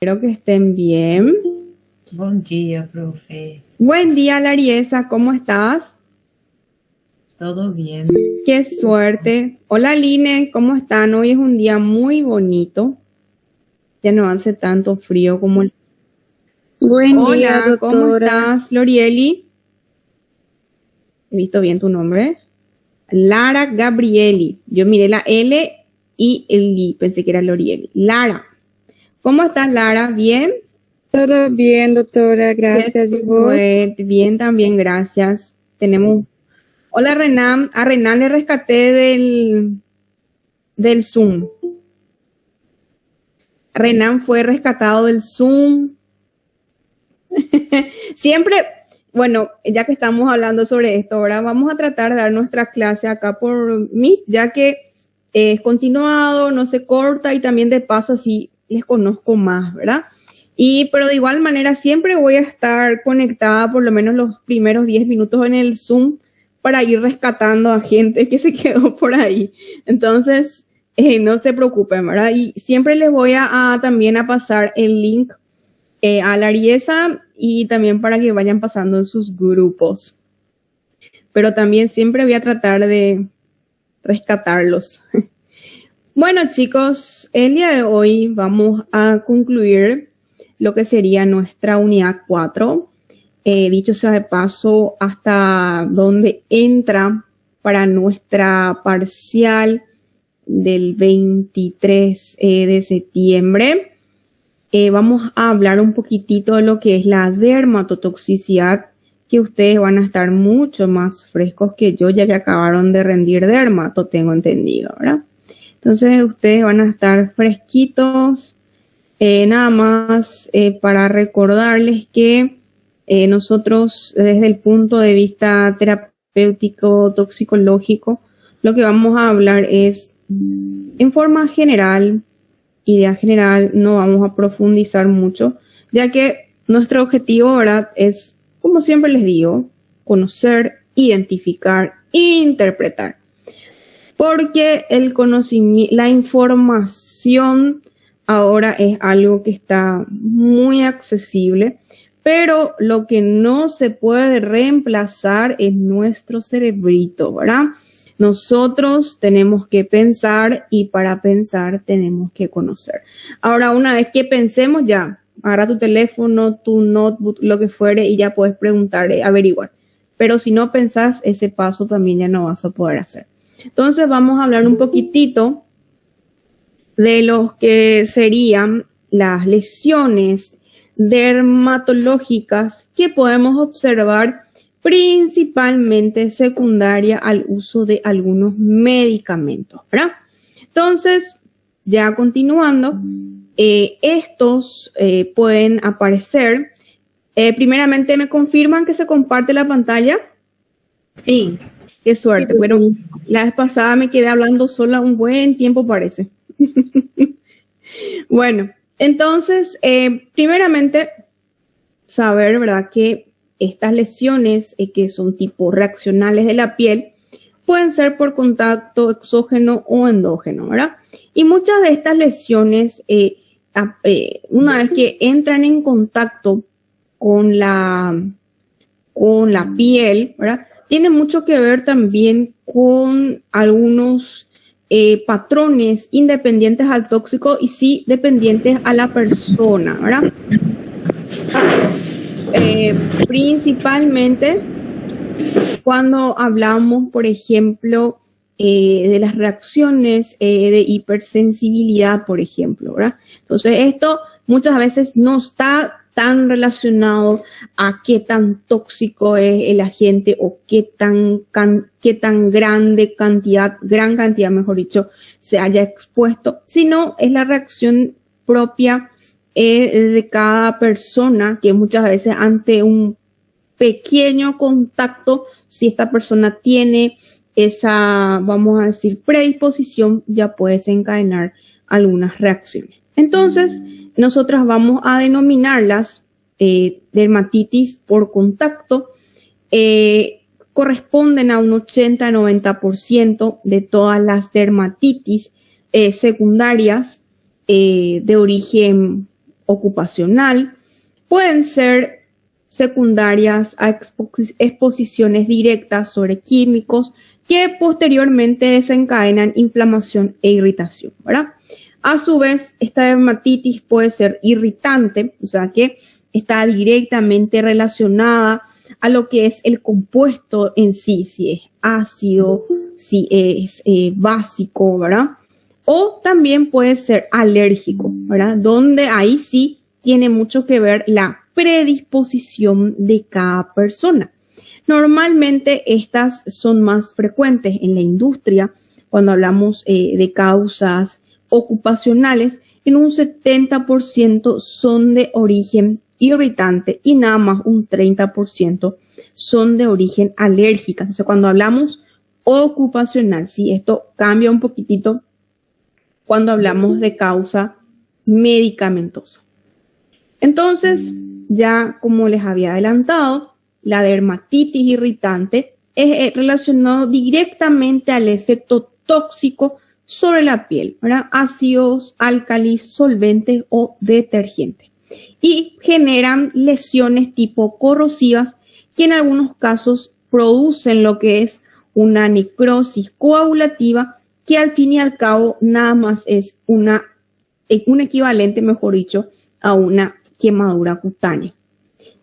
Espero que estén bien. Bom dia, profe. Buen día, Lariesa, ¿cómo estás? Todo bien. Qué suerte. Hola, Line, ¿cómo están? Hoy es un día muy bonito. Ya no hace tanto frío como el... Buen día, Hola, ¿cómo doctora. estás, Lorieli? He visto bien tu nombre. Lara Gabrieli. Yo miré la L y el I, pensé que era Lorieli. Lara. ¿Cómo estás, Lara? ¿Bien? Todo bien, doctora, gracias. ¿Y vos? Bien, también, gracias. Tenemos... Hola, Renan. A Renan le rescaté del Zoom. Renan fue rescatado del Zoom. Siempre, bueno, ya que estamos hablando sobre esto, ahora vamos a tratar de dar nuestra clase acá por Meet, ya que es continuado, no se corta y también de paso así les conozco más, ¿verdad? Pero de igual manera siempre voy a estar conectada por lo menos los primeros 10 minutos en el Zoom para ir rescatando a gente que se quedó por ahí. Entonces, no se preocupen, ¿verdad? Y siempre les voy también a pasar el link a la Ariesa y también para que vayan pasando en sus grupos. Pero también siempre voy a tratar de rescatarlos. Bueno, chicos, el día de hoy vamos a concluir lo que sería nuestra unidad 4. Dicho sea de paso, hasta donde entra para nuestra parcial del 23 de septiembre. Vamos a hablar un poquitito de lo que es la dermatotoxicidad, que ustedes van a estar mucho más frescos que yo, ya que acabaron de rendir dermato, tengo entendido, ¿verdad? Entonces ustedes van a estar fresquitos. Nada más para recordarles que nosotros desde el punto de vista terapéutico, toxicológico, lo que vamos a hablar es en forma general, idea general, no vamos a profundizar mucho, ya que nuestro objetivo, ¿verdad?, es, como siempre les digo, conocer, identificar e interpretar. Porque el conocimiento, la información ahora es algo que está muy accesible, pero lo que no se puede reemplazar es nuestro cerebrito, ¿verdad? Nosotros tenemos que pensar y para pensar tenemos que conocer. Ahora, una vez que pensemos ya, agarra tu teléfono, tu notebook, lo que fuere y ya puedes preguntar, averiguar. Pero si no pensás, ese paso también ya no vas a poder hacer. Entonces vamos a hablar un poquitito de lo que serían las lesiones dermatológicas que podemos observar principalmente secundaria al uso de algunos medicamentos, ¿verdad? Entonces, ya continuando, estos pueden aparecer. Primeramente, ¿me confirman que se comparte la pantalla? Sí. Qué suerte. Bueno, la vez pasada me quedé hablando sola un buen tiempo, parece. Bueno, entonces, primeramente, saber, ¿verdad?, que estas lesiones que son tipo reaccionales de la piel pueden ser por contacto exógeno o endógeno, ¿verdad? Y muchas de estas lesiones, una vez que entran en contacto con la piel, ¿verdad?, tiene mucho que ver también con algunos patrones independientes al tóxico y sí dependientes a la persona, ¿verdad? Principalmente cuando hablamos, por ejemplo, de las reacciones de hipersensibilidad, por ejemplo, ¿verdad? Entonces, esto muchas veces no está tan relacionado a qué tan tóxico es el agente o qué tan gran cantidad, mejor dicho, se haya expuesto, sino es la reacción propia de cada persona, que muchas veces ante un pequeño contacto, si esta persona tiene esa, vamos a decir, predisposición, ya puede desencadenar algunas reacciones. Entonces, nosotras vamos a denominarlas dermatitis por contacto. Corresponden a un 80-90% de todas las dermatitis secundarias de origen ocupacional, pueden ser secundarias a exposiciones directas sobre químicos que posteriormente desencadenan inflamación e irritación, ¿verdad? A su vez, esta dermatitis puede ser irritante, o sea que está directamente relacionada a lo que es el compuesto en sí, si es ácido, si es básico, ¿verdad? O también puede ser alérgico, ¿verdad? Donde ahí sí tiene mucho que ver la predisposición de cada persona. Normalmente estas son más frecuentes en la industria cuando hablamos de causas ocupacionales. En un 70% son de origen irritante y nada más un 30% son de origen alérgica. Entonces, cuando hablamos ocupacional, sí, esto cambia un poquitito cuando hablamos de causa medicamentosa. Entonces, ya como les había adelantado, la dermatitis irritante es relacionado directamente al efecto tóxico sobre la piel, ¿verdad? Ácidos, álcalis, solventes o detergentes. Y generan lesiones tipo corrosivas que en algunos casos producen lo que es una necrosis coagulativa que al fin y al cabo nada más es un equivalente, mejor dicho, a una quemadura cutánea.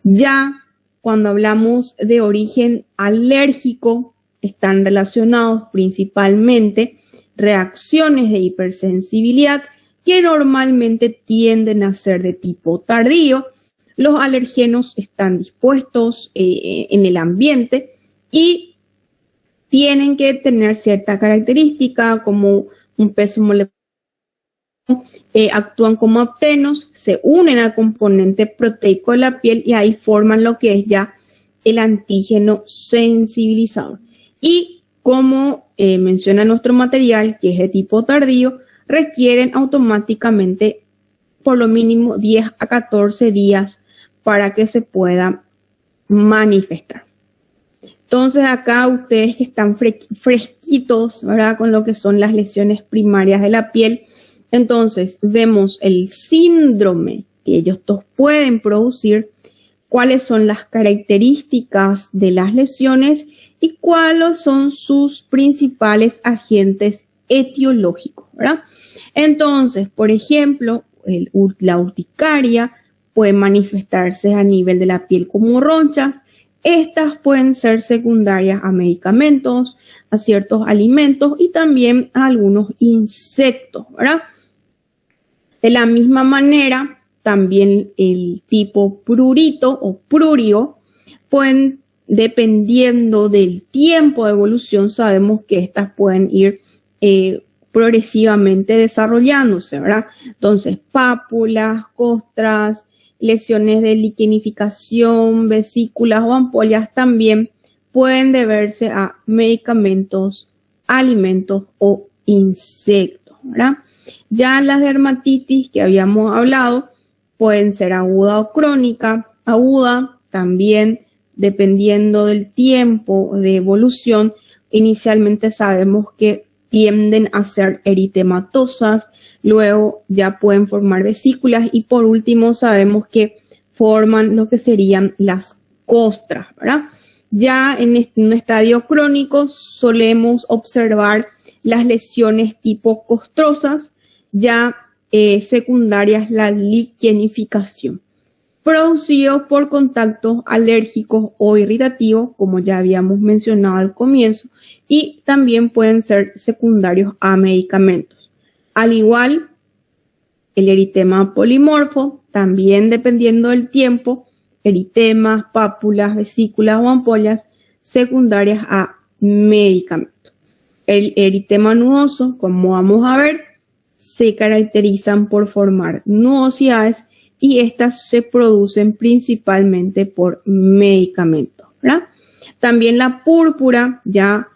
Ya cuando hablamos de origen alérgico, están relacionados principalmente reacciones de hipersensibilidad que normalmente tienden a ser de tipo tardío. Los alergenos están dispuestos en el ambiente y tienen que tener cierta característica como un peso molecular. Actúan como aptenos, se unen al componente proteico de la piel y ahí forman lo que es ya el antígeno sensibilizador. Y como menciona nuestro material, que es de tipo tardío, requieren automáticamente por lo mínimo 10 a 14 días para que se pueda manifestar. Entonces acá ustedes que están fresquitos, ¿verdad? Con lo que son las lesiones primarias de la piel, entonces vemos el síndrome que ellos pueden producir, cuáles son las características de las lesiones y cuáles son sus principales agentes etiológicos, ¿verdad? Entonces, por ejemplo, la urticaria puede manifestarse a nivel de la piel como ronchas. Estas pueden ser secundarias a medicamentos, a ciertos alimentos y también a algunos insectos, ¿verdad? De la misma manera, también el tipo prurito o prurio pueden, dependiendo del tiempo de evolución, sabemos que estas pueden ir progresivamente desarrollándose, ¿verdad? Entonces, pápulas, costras, lesiones de liquenificación, vesículas o ampollas también pueden deberse a medicamentos, alimentos o insectos, ¿verdad? Ya las dermatitis que habíamos hablado pueden ser aguda o crónica. Aguda también dependiendo del tiempo de evolución. Inicialmente sabemos que tienden a ser eritematosas, luego ya pueden formar vesículas y por último sabemos que forman lo que serían las costras, ¿verdad? Ya en un estadio crónico solemos observar las lesiones tipo costrosas, ya secundarias la liquenificación, producido por contactos alérgicos o irritativos, como ya habíamos mencionado al comienzo, y también pueden ser secundarios a medicamentos. Al igual, el eritema polimorfo, también dependiendo del tiempo, eritemas, pápulas, vesículas o ampollas, secundarias a medicamentos. El eritema nudoso, como vamos a ver, se caracterizan por formar nudosidades y estas se producen principalmente por medicamentos, ¿verdad? También la púrpura, ya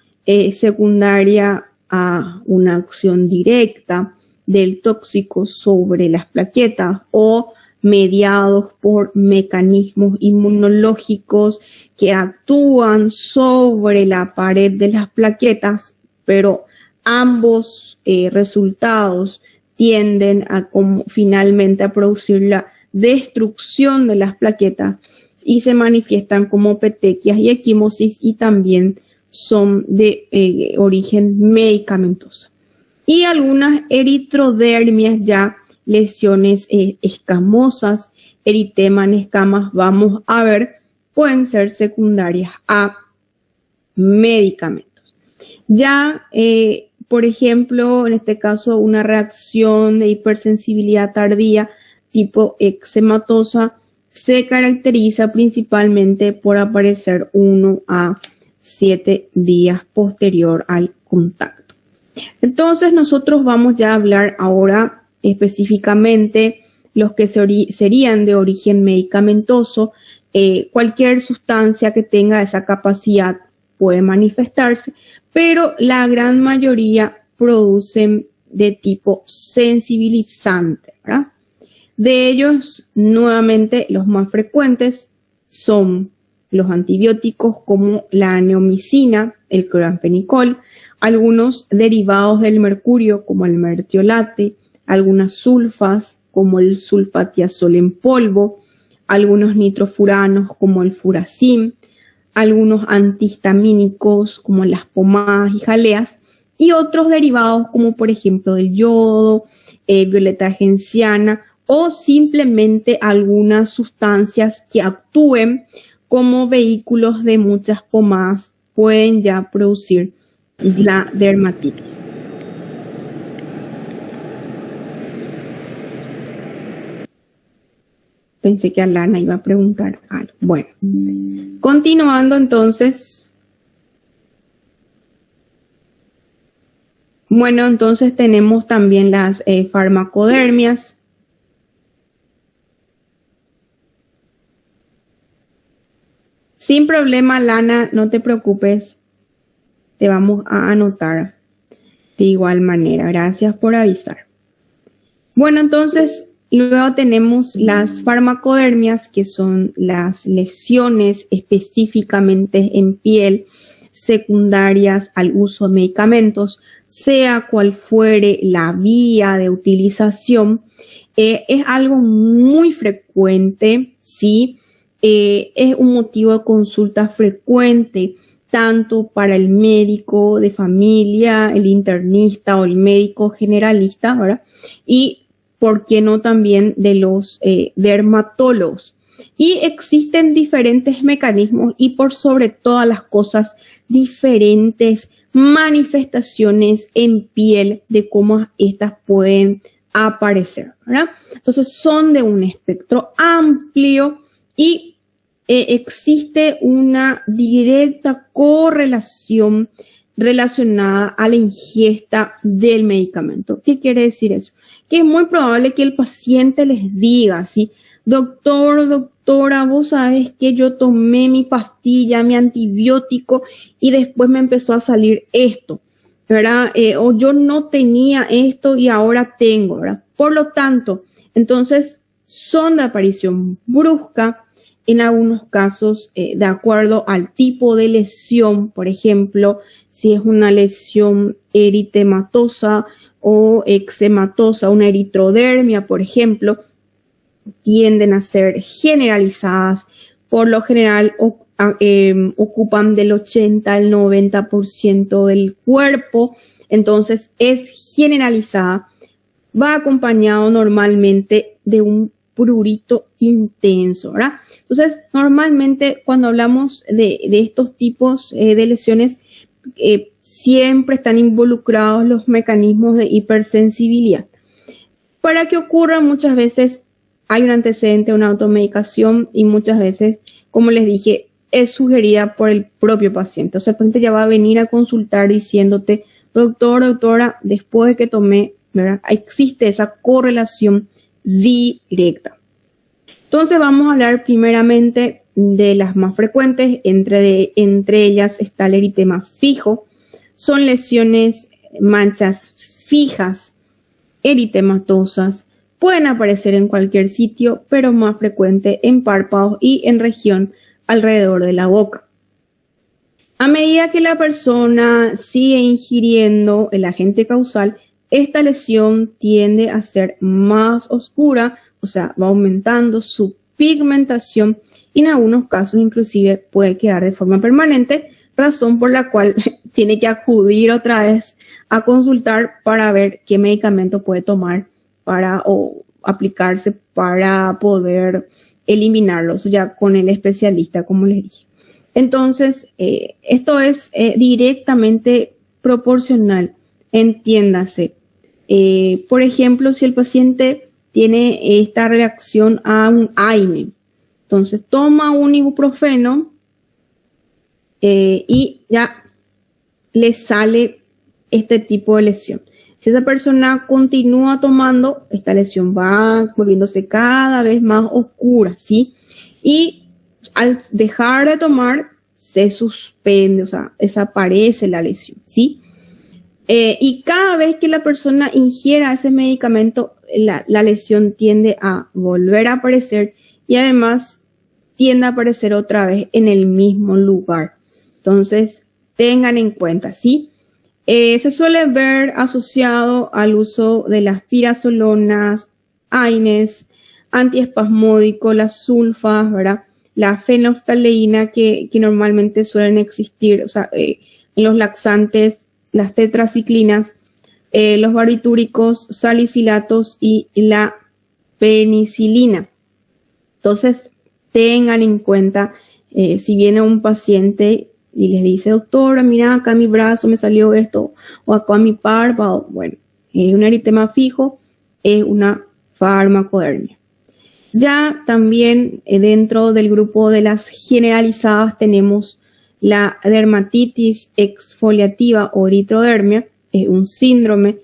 secundaria a una acción directa del tóxico sobre las plaquetas o mediados por mecanismos inmunológicos que actúan sobre la pared de las plaquetas, pero ambos resultados tienden a finalmente a producir la destrucción de las plaquetas y se manifiestan como petequias y equimosis y también son de origen medicamentoso. Y algunas eritrodermias, ya lesiones escamosas, eritema en escamas, vamos a ver, pueden ser secundarias a medicamentos. Ya, por ejemplo, en este caso, una reacción de hipersensibilidad tardía tipo eczematosa se caracteriza principalmente por aparecer 1 a 7 días posterior al contacto. Entonces, nosotros vamos ya a hablar ahora específicamente los que serían de origen medicamentoso. Cualquier sustancia que tenga esa capacidad puede manifestarse, pero la gran mayoría producen de tipo sensibilizante, ¿verdad? De ellos, nuevamente, los más frecuentes son los antibióticos como la neomicina, el cloramfenicol, algunos derivados del mercurio como el mertiolate, algunas sulfas como el sulfatiazol en polvo, algunos nitrofuranos como el furacim, algunos antihistamínicos como las pomadas y jaleas y otros derivados como por ejemplo del yodo, violeta genciana o simplemente algunas sustancias que actúen como vehículos de muchas pomadas pueden ya producir la dermatitis. Pensé que Alana iba a preguntar algo. Bueno, continuando entonces. Bueno, entonces tenemos también las farmacodermias. Sin problema, Lana, no te preocupes. Te vamos a anotar de igual manera. Gracias por avisar. Bueno, entonces, luego tenemos las farmacodermias, que son las lesiones específicamente en piel secundarias al uso de medicamentos, sea cual fuere la vía de utilización. Es algo muy frecuente, ¿sí? Es un motivo de consulta frecuente tanto para el médico de familia, el internista o el médico generalista, ¿verdad? Y, ¿por qué no también de los dermatólogos? Y existen diferentes mecanismos y por sobre todas las cosas, diferentes manifestaciones en piel de cómo estas pueden aparecer, ¿verdad? Entonces son de un espectro amplio y existe una directa correlación relacionada a la ingesta del medicamento. ¿Qué quiere decir eso? Que es muy probable que el paciente les diga, ¿sí? Doctor, doctora, vos sabés que yo tomé mi pastilla, mi antibiótico y después me empezó a salir esto, ¿verdad? O yo no tenía esto y ahora tengo, ¿verdad? Por lo tanto, entonces son de aparición brusca, en algunos casos, de acuerdo al tipo de lesión, por ejemplo, si es una lesión eritematosa o eczematosa, una eritrodermia, por ejemplo, tienden a ser generalizadas. Por lo general, ocupan del 80 al 90% del cuerpo, entonces es generalizada. Va acompañado normalmente de un prurito intenso, ¿verdad? Entonces, normalmente cuando hablamos de estos tipos de lesiones, siempre están involucrados los mecanismos de hipersensibilidad. Para que ocurra, muchas veces hay un antecedente, una automedicación y muchas veces, como les dije, es sugerida por el propio paciente. O sea, el paciente ya va a venir a consultar diciéndote, doctor, doctora, después de que tomé, ¿verdad? Existe esa correlación directa. Entonces vamos a hablar primeramente de las más frecuentes. Entre ellas está el eritema fijo. Son lesiones, manchas fijas, eritematosas. Pueden aparecer en cualquier sitio, pero más frecuente en párpados y en región alrededor de la boca. A medida que la persona sigue ingiriendo el agente causal, esta lesión tiende a ser más oscura o sea, va aumentando su pigmentación y en algunos casos inclusive puede quedar de forma permanente, razón por la cual tiene que acudir otra vez a consultar para ver qué medicamento puede tomar o aplicarse para poder eliminarlos ya con el especialista, como les dije. Entonces, esto es directamente proporcional, entiéndase. Por ejemplo, si el paciente tiene esta reacción a un AINE, entonces toma un ibuprofeno y ya le sale este tipo de lesión. Si esa persona continúa tomando, esta lesión va volviéndose cada vez más oscura, ¿sí? Y al dejar de tomar, se suspende, o sea, desaparece la lesión, ¿sí? Y cada vez que la persona ingiera ese medicamento, la lesión tiende a volver a aparecer y además tiende a aparecer otra vez en el mismo lugar. Entonces, tengan en cuenta, ¿sí? Se suele ver asociado al uso de las pirazolonas, AINES, antiespasmódicos, las sulfas, ¿verdad? La fenolftaleína que normalmente suelen existir, o sea, en los laxantes, las tetraciclinas, los barbitúricos, salicilatos y la penicilina. Entonces, tengan en cuenta, si viene un paciente y les dice, doctora, mira, acá a mi brazo me salió esto, o acá a mi párpado, bueno, es un eritema fijo, es una farmacodermia. Ya también dentro del grupo de las generalizadas tenemos la dermatitis exfoliativa o eritrodermia, es un síndrome.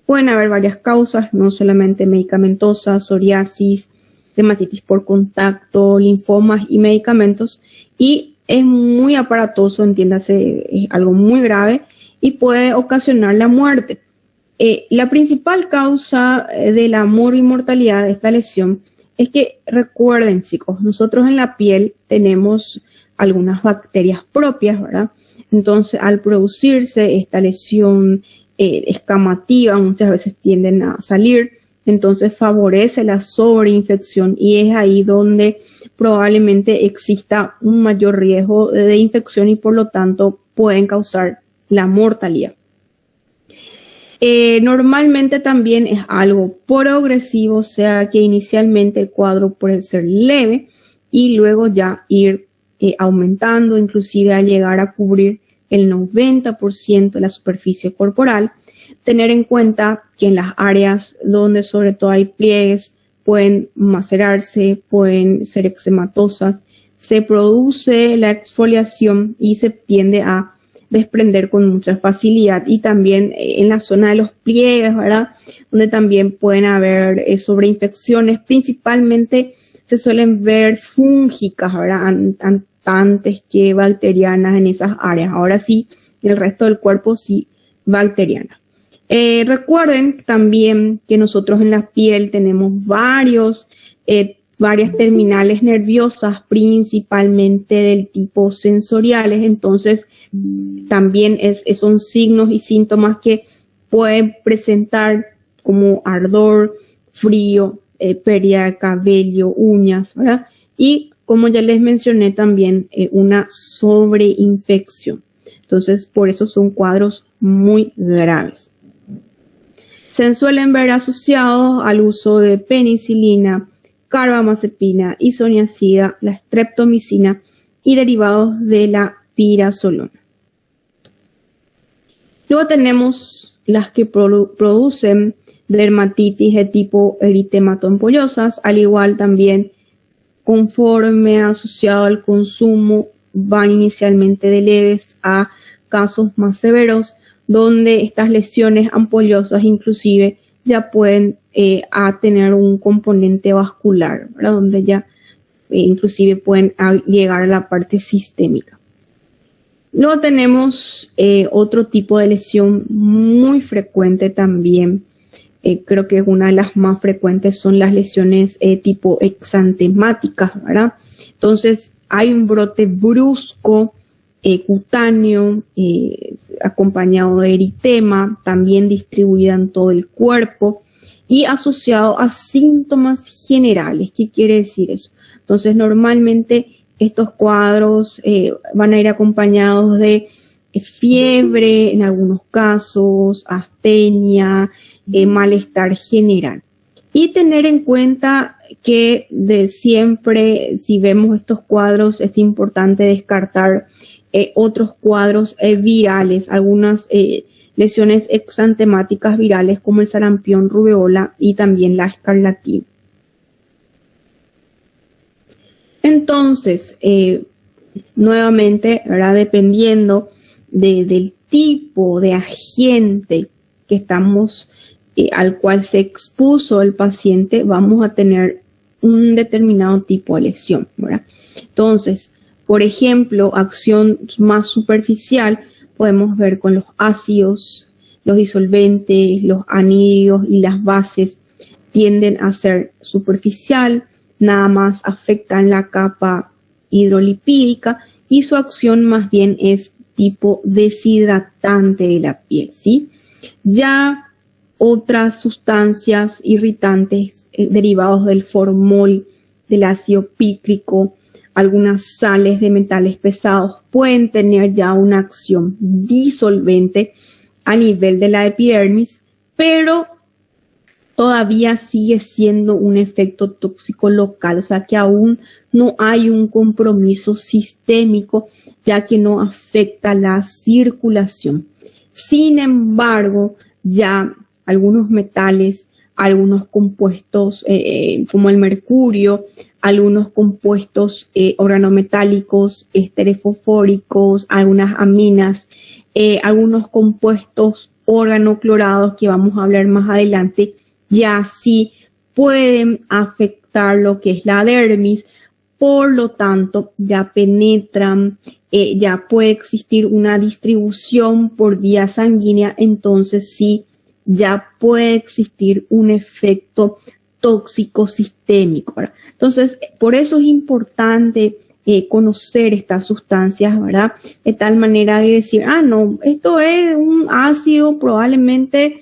Pueden haber varias causas, no solamente medicamentosas, psoriasis, dermatitis por contacto, linfomas y medicamentos, y es muy aparatoso, entiéndase, es algo muy grave y puede ocasionar la muerte. La principal causa de la mortalidad de esta lesión es que, recuerden chicos, nosotros en la piel tenemos algunas bacterias propias, ¿verdad? Entonces, al producirse esta lesión escamativa, muchas veces tienden a salir, entonces favorece la sobreinfección y es ahí donde probablemente exista un mayor riesgo de infección y por lo tanto pueden causar la mortalidad. Normalmente también es algo progresivo, o sea que inicialmente el cuadro puede ser leve y luego ya ir aumentando, inclusive al llegar a cubrir el 90% de la superficie corporal. Tener en cuenta que en las áreas donde sobre todo hay pliegues pueden macerarse, pueden ser eczematosas, se produce la exfoliación y se tiende a desprender con mucha facilidad, y también en la zona de los pliegues, ¿verdad? Donde también pueden haber sobreinfecciones, principalmente se suelen ver fúngicas, ¿verdad? Antes que bacterianas en esas áreas. Ahora sí, el resto del cuerpo sí bacteriana. Recuerden también que nosotros en la piel tenemos varias terminales nerviosas, principalmente del tipo sensoriales, entonces también son signos y síntomas que pueden presentar como ardor, frío, pérdida de cabello, uñas, ¿verdad? Y como ya les mencioné también una sobreinfección. Entonces por eso son cuadros muy graves. Se suelen ver asociados al uso de penicilina, carbamazepina, isoniazida, la streptomicina y derivados de la pirazolona. Luego tenemos las que producen dermatitis de tipo eritematoampolosas, al igual también conforme asociado al consumo van inicialmente de leves a casos más severos, donde estas lesiones ampollosas inclusive ya pueden tener un componente vascular, ¿verdad? Donde ya inclusive pueden llegar a la parte sistémica. Luego tenemos otro tipo de lesión muy frecuente también, creo que una de las más frecuentes son las lesiones tipo exantemáticas, ¿verdad? Entonces hay un brote brusco cutáneo acompañado de eritema, también distribuida en todo el cuerpo. y asociado a síntomas generales. ¿Qué quiere decir eso? Entonces, normalmente estos cuadros van a ir acompañados de fiebre en algunos casos, astenia, malestar general. Y tener en cuenta que de siempre, si vemos estos cuadros, es importante descartar otros cuadros virales, algunas lesiones exantemáticas virales como el sarampión, rubeola y también la escarlatina. Entonces, nuevamente, ¿verdad? Dependiendo del tipo de agente que estamos, al cual se expuso el paciente, vamos a tener un determinado tipo de lesión, ¿verdad? Entonces, por ejemplo, acción más superficial, podemos ver con los ácidos, los disolventes, los anhidros y las bases tienden a ser superficial, nada más afectan la capa hidrolipídica y su acción más bien es tipo deshidratante de la piel, ¿sí? Ya otras sustancias irritantes derivados del formol, del ácido pícrico, algunas sales de metales pesados pueden tener ya una acción disolvente a nivel de la epidermis, pero todavía sigue siendo un efecto tóxico local, o sea que aún no hay un compromiso sistémico, ya que no afecta la circulación. Sin embargo, ya algunos metales, algunos compuestos como el mercurio, algunos compuestos organometálicos, estereofosfóricos, algunas aminas, algunos compuestos organoclorados que vamos a hablar más adelante, ya sí pueden afectar lo que es la dermis, por lo tanto ya penetran, ya puede existir una distribución por vía sanguínea, entonces sí ya puede existir un efecto tóxico sistémico, ¿verdad? Entonces, por eso es importante conocer estas sustancias, ¿verdad? De tal manera de decir, no, esto es un ácido, probablemente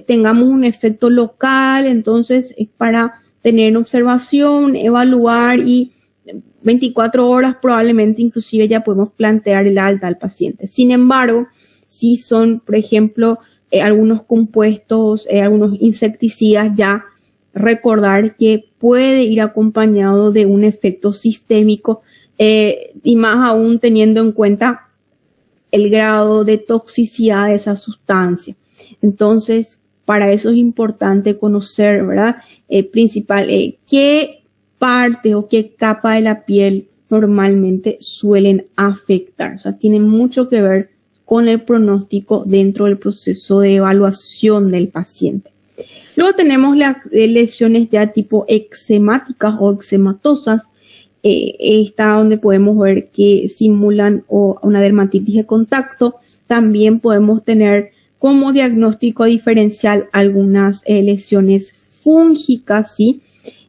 tengamos un efecto local, entonces es para tener observación, evaluar y 24 horas probablemente inclusive ya podemos plantear el alta al paciente. Sin embargo, si son, por ejemplo, algunos compuestos, algunos insecticidas, ya recordar que puede ir acompañado de un efecto sistémico y más aún teniendo en cuenta el grado de toxicidad de esa sustancia. Entonces, para eso es importante conocer, ¿verdad? Qué parte o qué capa de la piel normalmente suelen afectar. O sea, tiene mucho que ver con el pronóstico dentro del proceso de evaluación del paciente. Luego tenemos las lesiones ya tipo eczemáticas o eczematosas. Esta donde podemos ver que simulan una dermatitis de contacto. También podemos tener como diagnóstico diferencial algunas lesiones fúngicas, ¿sí?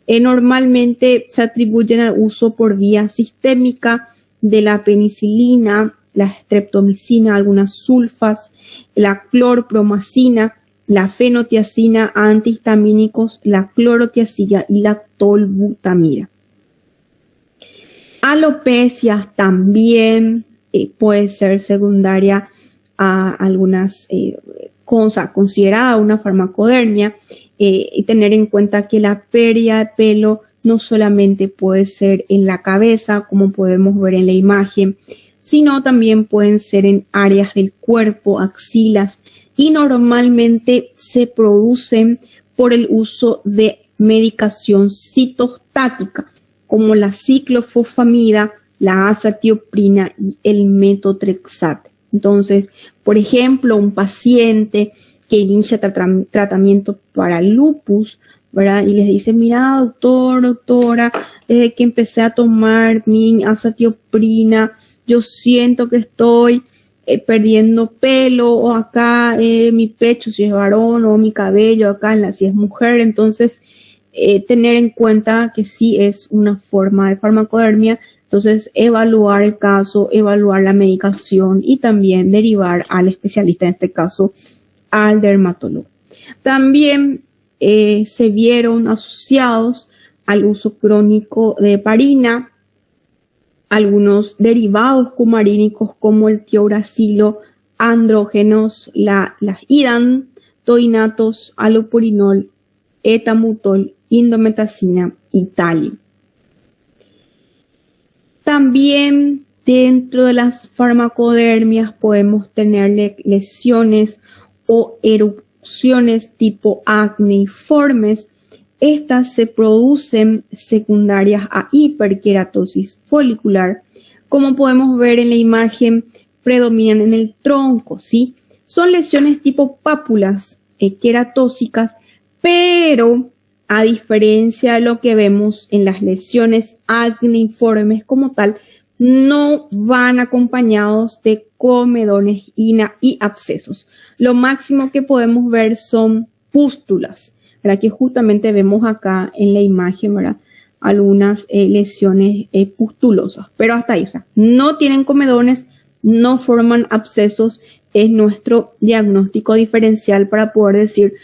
Normalmente se atribuyen al uso por vía sistémica de la penicilina, la streptomicina, algunas sulfas, la clorpromacina, la fenotiazina, antihistamínicos, la clorotiazida y la tolbutamida. Alopecias también puede ser secundaria a algunas cosas, considerada una farmacodermia, y tener en cuenta que la pérdida de pelo no solamente puede ser en la cabeza, como podemos ver en la imagen, sino también pueden ser en áreas del cuerpo, axilas, y normalmente se producen por el uso de medicación citostática, como la ciclofosfamida, la azatioprina y el metotrexate. Entonces, por ejemplo, un paciente que inicia tratamiento para lupus, ¿verdad? Y les dice, mira, doctora, desde que empecé a tomar mi azatioprina, yo siento que estoy perdiendo pelo, o acá mi pecho si es varón, o mi cabello acá si es mujer. Entonces, tener en cuenta que sí es una forma de farmacodermia. Entonces, evaluar el caso, evaluar la medicación y también derivar al especialista, en este caso al dermatólogo. También se vieron asociados al uso crónico de heparina, algunos derivados cumarínicos como el tiuracilo, andrógenos, las idantoinatos, alopurinol, etamutol, indometacina y tali. También dentro de las farmacodermias podemos tener lesiones o erupciones tipo acneiformes. Estas se producen secundarias a hiperkeratosis folicular. Como podemos ver en la imagen, predominan en el tronco, ¿sí? Son lesiones tipo pápulas queratósicas, pero a diferencia de lo que vemos en las lesiones acneiformes como tal, no van acompañados de comedones y abscesos. Lo máximo que podemos ver son pústulas, ¿verdad? Que justamente vemos acá en la imagen, ¿verdad? Algunas lesiones pustulosas, pero hasta ahí, o sea, no tienen comedones, no forman abscesos. Es nuestro diagnóstico diferencial para poder decir,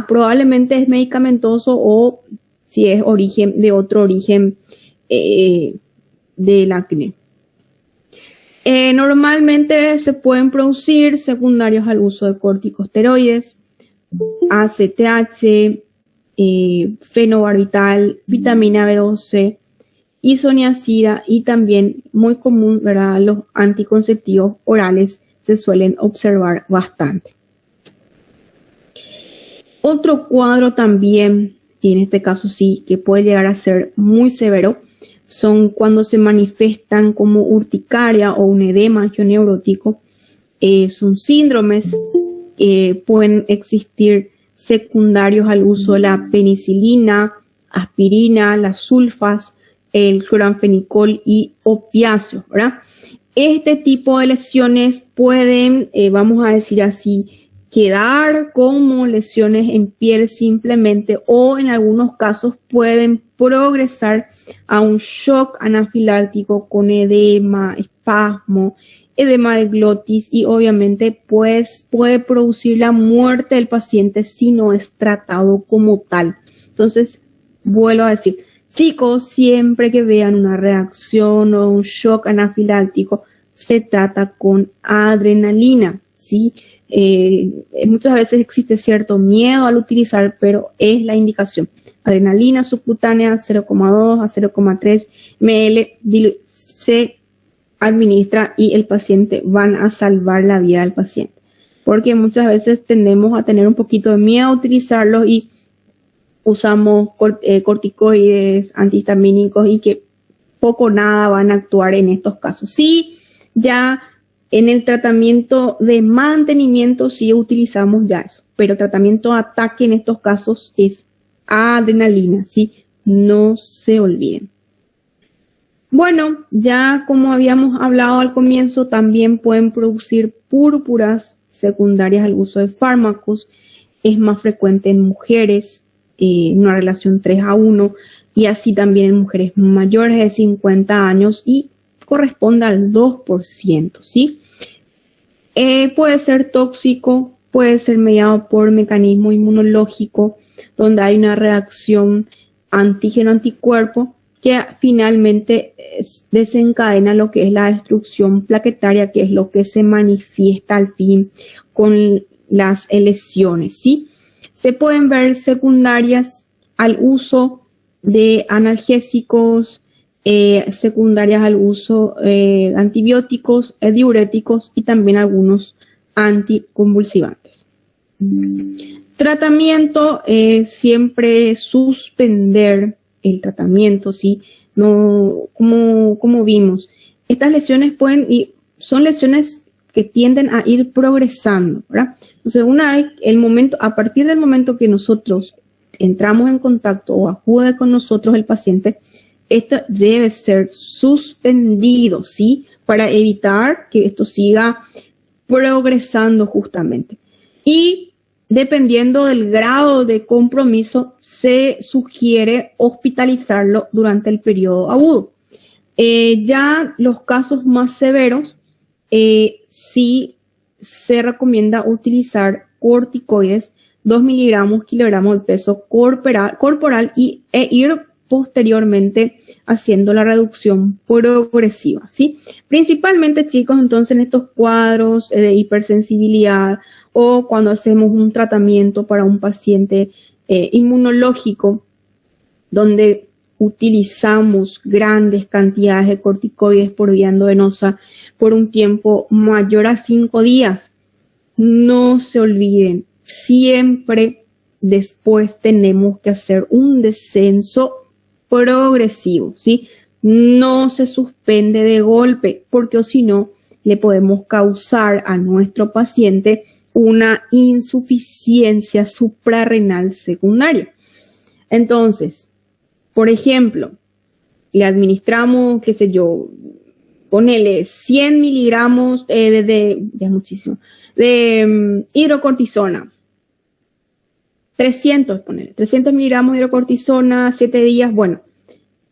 probablemente es medicamentoso o si es de otro origen del acné. Normalmente se pueden producir secundarios al uso de corticosteroides, ACTH, fenobarbital, vitamina B12, isoniazida y también muy común, ¿verdad? Los anticonceptivos orales se suelen observar bastante. Otro cuadro también, y en este caso sí, que puede llegar a ser muy severo, son cuando se manifiestan como urticaria o un edema angioneurótico. Son síndromes, pueden existir secundarios al uso de la penicilina, aspirina, las sulfas, el cloranfenicol y opiáceos, ¿verdad? Este tipo de lesiones pueden, vamos a decir así, quedar como lesiones en piel simplemente o en algunos casos pueden progresar a un shock anafiláctico con edema, espasmo, edema de glotis y obviamente pues puede producir la muerte del paciente si no es tratado como tal. Entonces, vuelvo a decir, chicos, siempre que vean una reacción o un shock anafiláctico, se trata con adrenalina, ¿sí? Muchas veces existe cierto miedo al utilizar, pero es la indicación. Adrenalina subcutánea 0,2 a 0,3 ml se administra y el paciente van a salvar la vida del paciente. Porque muchas veces tendemos a tener un poquito de miedo a utilizarlos y usamos corticoides, antihistamínicos y que poco o nada van a actuar en estos casos. Sí, ya en el tratamiento de mantenimiento sí utilizamos ya eso, pero tratamiento de ataque en estos casos es adrenalina, ¿sí? No se olviden. Bueno, ya como habíamos hablado al comienzo, también pueden producir púrpuras secundarias al uso de fármacos. Es más frecuente en mujeres, una relación 3:1, y así también en mujeres mayores de 50 años y corresponde al 2%, ¿sí? Puede ser tóxico, puede ser mediado por mecanismo inmunológico, donde hay una reacción antígeno-anticuerpo que finalmente desencadena lo que es la destrucción plaquetaria, que es lo que se manifiesta al fin con las lesiones, ¿sí? Se pueden ver secundarias al uso de analgésicos, secundarias al uso de antibióticos, diuréticos y también algunos anticonvulsivantes. Tratamiento, siempre suspender el tratamiento, ¿sí? No, como vimos, estas lesiones son lesiones que tienden a ir progresando, ¿verdad? Entonces, a partir del momento que nosotros entramos en contacto o acude con nosotros el paciente, esto debe ser suspendido, ¿sí? Para evitar que esto siga progresando justamente. Y dependiendo del grado de compromiso, se sugiere hospitalizarlo durante el periodo agudo. Ya los casos más severos, sí se recomienda utilizar corticoides 2 miligramos kilogramo del peso corporal e ir posteriormente haciendo la reducción progresiva, ¿sí? Principalmente, chicos, entonces en estos cuadros de hipersensibilidad o cuando hacemos un tratamiento para un paciente inmunológico donde utilizamos grandes cantidades de corticoides por vía endovenosa por un tiempo mayor a 5 días. No se olviden, siempre después tenemos que hacer un descenso progresivo, ¿sí? No se suspende de golpe, porque o si no, le podemos causar a nuestro paciente una insuficiencia suprarrenal secundaria. Entonces, por ejemplo, le administramos, qué sé yo, ponele 100 miligramos ya muchísimo, de hidrocortisona. 300 miligramos de hidrocortisona, 7 días. Bueno,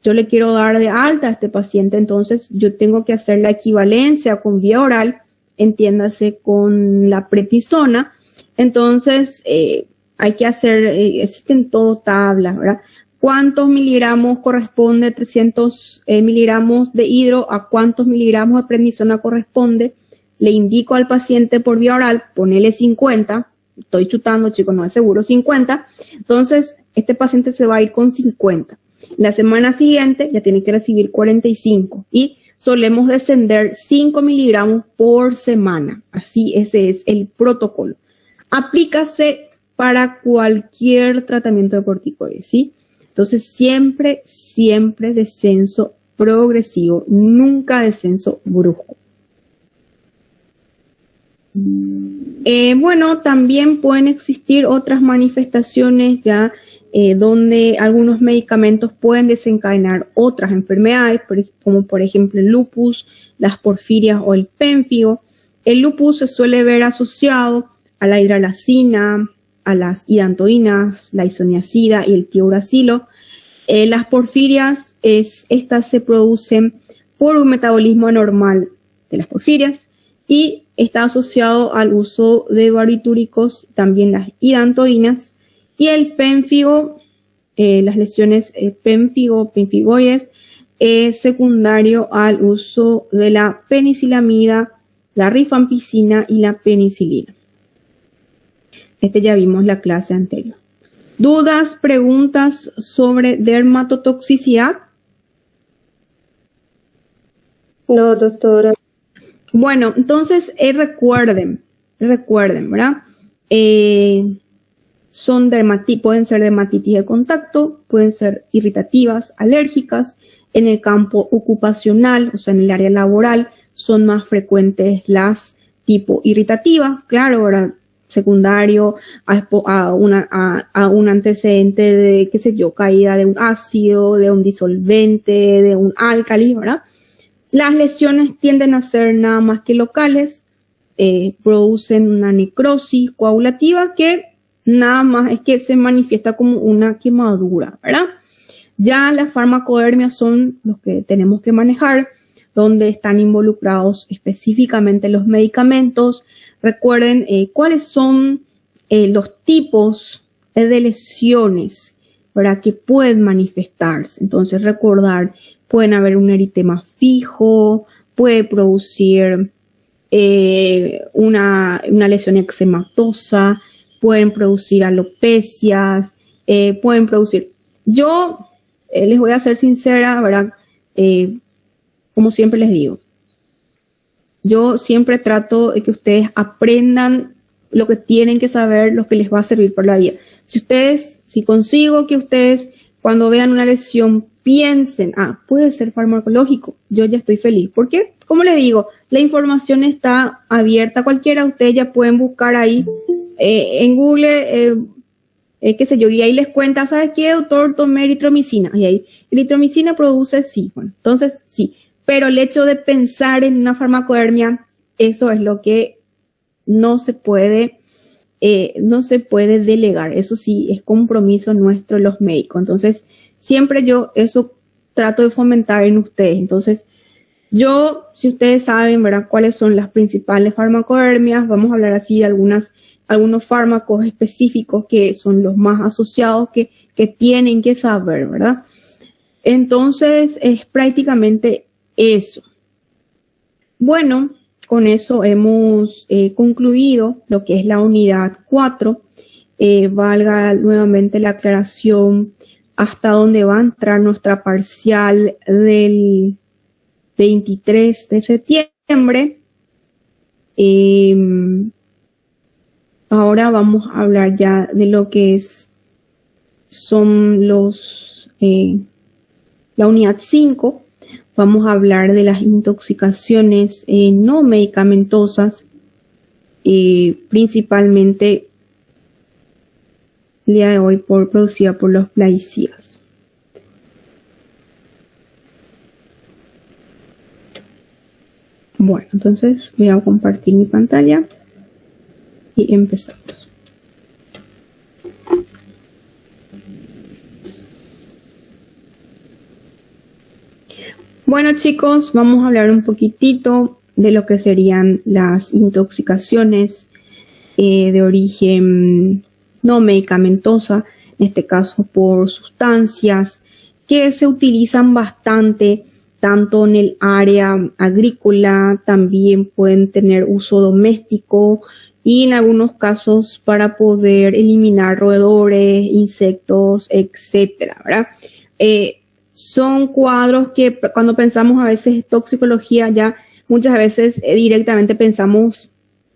yo le quiero dar de alta a este paciente, entonces yo tengo que hacer la equivalencia con vía oral, entiéndase con la prednisona. Entonces, hay que hacer, existen todo tablas, ¿verdad? ¿Cuántos miligramos corresponde 300 miligramos de hidro? ¿A cuántos miligramos de prednisona corresponde? Le indico al paciente por vía oral, ponele 50. Estoy chutando, chicos, no es seguro, 50. Entonces, este paciente se va a ir con 50. La semana siguiente ya tiene que recibir 45. Y solemos descender 5 miligramos por semana. Así, ese es el protocolo. Aplícase para cualquier tratamiento de corticoides, ¿sí? Entonces, siempre descenso progresivo, nunca descenso brusco. Bueno, también pueden existir otras manifestaciones ya donde algunos medicamentos pueden desencadenar otras enfermedades, como por ejemplo el lupus, las porfirias o el pénfigo. El lupus se suele ver asociado a la hidralazina, a las hidantoínas, la isoniazida y el tiuracilo. Las porfirias, estas se producen por un metabolismo anormal de las porfirias y está asociado al uso de barbitúricos, también las hidantoínas. Y el pénfigo, las lesiones pénfigoides, es secundario al uso de la penicilamida, la rifampicina y la penicilina. Ya vimos la clase anterior. ¿Dudas, preguntas sobre dermatotoxicidad? No, doctora. Bueno, entonces recuerden, ¿verdad? Pueden ser dermatitis de contacto, pueden ser irritativas, alérgicas. En el campo ocupacional, o sea, en el área laboral, son más frecuentes las tipo irritativas, claro, ¿verdad? Secundario a un antecedente de, qué sé yo, caída de un ácido, de un disolvente, de un álcali, ¿verdad? Las lesiones tienden a ser nada más que locales, producen una necrosis coagulativa que nada más es que se manifiesta como una quemadura, ¿verdad? Ya las farmacodermias son los que tenemos que manejar, donde están involucrados específicamente los medicamentos. Recuerden cuáles son los tipos de lesiones, ¿verdad?, que pueden manifestarse. Entonces, recordar, pueden haber un eritema fijo, puede producir una lesión eczematosa, pueden producir alopecias, pueden producir... Yo les voy a ser sincera, ¿verdad? Como siempre les digo, yo siempre trato de que ustedes aprendan lo que tienen que saber, lo que les va a servir por la vida. Si consigo que ustedes cuando vean una lesión piensen, puede ser farmacológico, yo ya estoy feliz. ¿Por qué? Como les digo, la información está abierta a cualquiera, ustedes ya pueden buscar ahí en Google, qué sé yo, y ahí les cuenta, ¿sabes qué, doctor? Tomé eritromicina, y ahí, eritromicina produce, sí, bueno, entonces sí. Pero el hecho de pensar en una farmacodermia, eso es lo que no se puede delegar. Eso sí, es compromiso nuestro los médicos. Entonces, siempre yo eso trato de fomentar en ustedes. Entonces, Si ustedes saben, ¿verdad?, cuáles son las principales farmacodermias, vamos a hablar así de algunos fármacos específicos que son los más asociados que tienen que saber, ¿verdad? Entonces, es prácticamente eso. Bueno, con eso hemos concluido lo que es la unidad 4. Valga nuevamente la aclaración hasta dónde va a entrar nuestra parcial del 23 de septiembre. Ahora vamos a hablar ya de lo que son la unidad 5. Vamos a hablar de las intoxicaciones no medicamentosas, principalmente el día de hoy producida por los plaguicidas. Bueno, entonces voy a compartir mi pantalla y empezamos. Bueno, chicos, vamos a hablar un poquitito de lo que serían las intoxicaciones de origen no medicamentosa, en este caso por sustancias que se utilizan bastante tanto en el área agrícola, también pueden tener uso doméstico y en algunos casos para poder eliminar roedores, insectos, etcétera, ¿verdad? Son cuadros que cuando pensamos a veces en toxicología, ya muchas veces directamente pensamos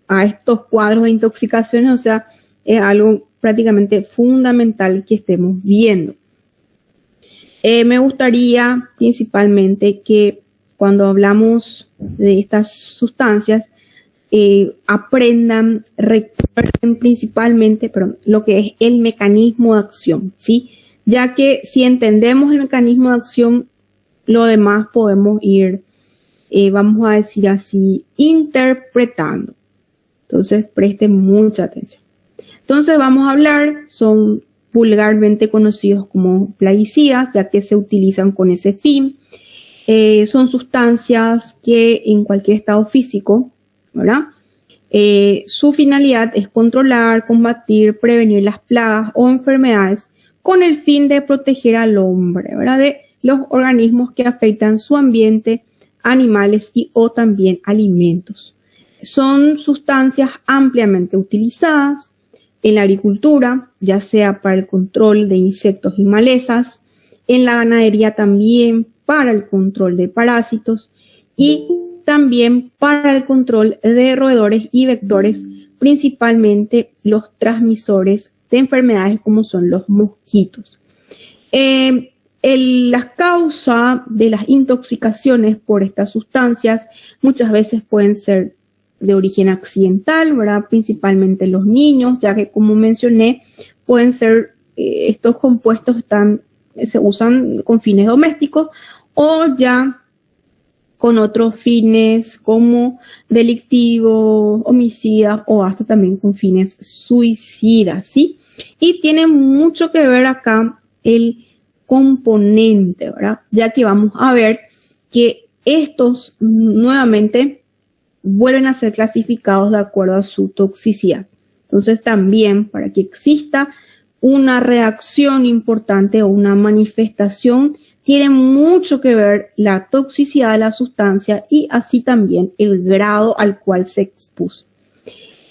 a estos cuadros de intoxicaciones, o sea, es algo prácticamente fundamental que estemos viendo. Me gustaría principalmente que cuando hablamos de estas sustancias, aprendan, recuerden principalmente lo que es el mecanismo de acción, ¿sí? Ya que si entendemos el mecanismo de acción, lo demás podemos ir, vamos a decir así, interpretando. Entonces, presten mucha atención. Entonces, vamos a hablar, son vulgarmente conocidos como plaguicidas, ya que se utilizan con ese fin. Son sustancias que en cualquier estado físico, ¿verdad? Su finalidad es controlar, combatir, prevenir las plagas o enfermedades con el fin de proteger al hombre, ¿verdad?, de los organismos que afectan su ambiente, animales o también alimentos. Son sustancias ampliamente utilizadas en la agricultura, ya sea para el control de insectos y malezas, en la ganadería también para el control de parásitos y también para el control de roedores y vectores, principalmente los transmisores de enfermedades como son los mosquitos. Las causas de las intoxicaciones por estas sustancias muchas veces pueden ser de origen accidental, ¿verdad?, principalmente los niños, ya que como mencioné, pueden ser, estos compuestos se usan con fines domésticos o ya con otros fines como delictivos, homicidas o hasta también con fines suicidas, ¿sí? Y tiene mucho que ver acá el componente, ¿verdad? Ya que vamos a ver que estos nuevamente vuelven a ser clasificados de acuerdo a su toxicidad. Entonces también para que exista una reacción importante o una manifestación, tiene mucho que ver la toxicidad de la sustancia y así también el grado al cual se expuso.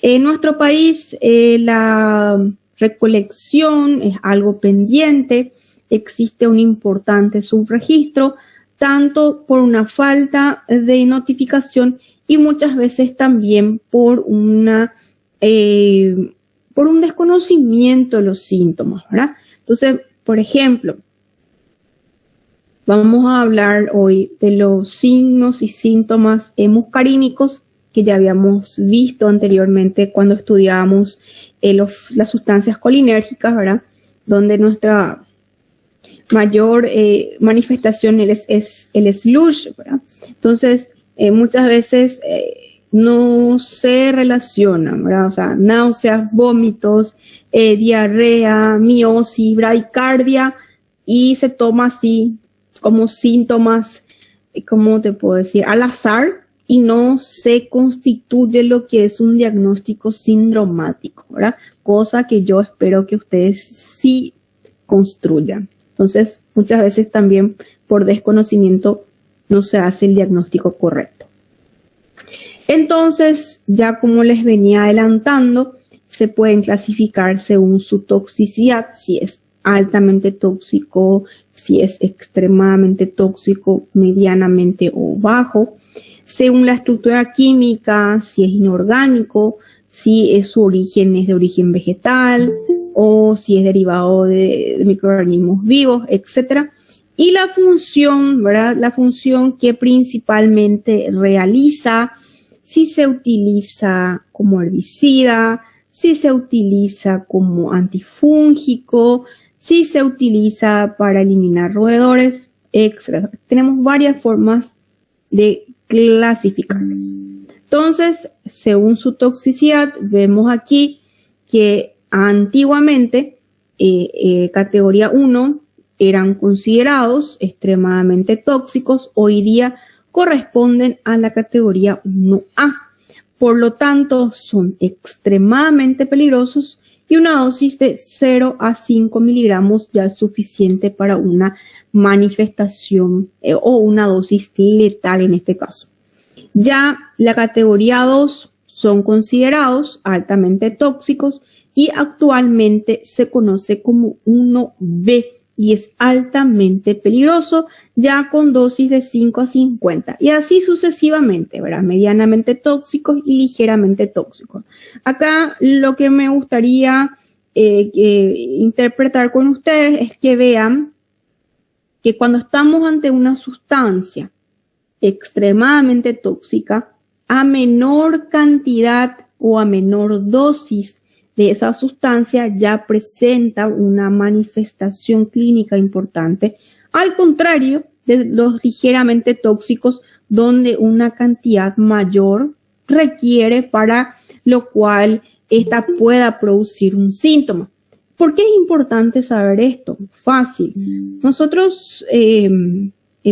En nuestro país la recolección es algo pendiente, existe un importante subregistro, tanto por una falta de notificación y muchas veces también por un desconocimiento de los síntomas, ¿verdad? Entonces, por ejemplo, vamos a hablar hoy de los signos y síntomas muscarínicos que ya habíamos visto anteriormente cuando estudiábamos las sustancias colinérgicas, ¿verdad? Donde nuestra mayor manifestación es el slush, ¿verdad? Entonces, muchas veces no se relacionan, ¿verdad? O sea, náuseas, vómitos, diarrea, miosis, bradicardia, y se toma así como síntomas ¿cómo te puedo decir? Al azar y no se constituye lo que es un diagnóstico sindromático, ¿verdad? Cosa que yo espero que ustedes sí construyan. Entonces, muchas veces también por desconocimiento no se hace el diagnóstico correcto. Entonces, ya como les venía adelantando, se pueden clasificar según su toxicidad, si es altamente tóxico, si es extremadamente tóxico, medianamente o bajo, según la estructura química, si es inorgánico, si es su origen es de origen vegetal o si es derivado de microorganismos vivos, etc. Y la función, ¿verdad? La función que principalmente realiza, si se utiliza como herbicida, si se utiliza como antifúngico, si se utiliza para eliminar roedores, etc. Tenemos varias formas de clasificarlos. Entonces, según su toxicidad, vemos aquí que antiguamente categoría 1 eran considerados extremadamente tóxicos, hoy día corresponden a la categoría 1A. Por lo tanto, son extremadamente peligrosos y una dosis de 0 a 5 miligramos ya es suficiente para una manifestación o una dosis letal en este caso. Ya la categoría 2 son considerados altamente tóxicos y actualmente se conoce como 1B y es altamente peligroso, ya con dosis de 5 a 50 y así sucesivamente, ¿verdad? Medianamente tóxicos y ligeramente tóxicos. Acá lo que me gustaría interpretar con ustedes es que vean que cuando estamos ante una sustancia extremadamente tóxica, a menor cantidad o a menor dosis de esa sustancia ya presenta una manifestación clínica importante, al contrario de los ligeramente tóxicos, donde una cantidad mayor requiere para lo cual esta pueda producir un síntoma. ¿Por qué es importante saber esto? Fácil. Nosotros,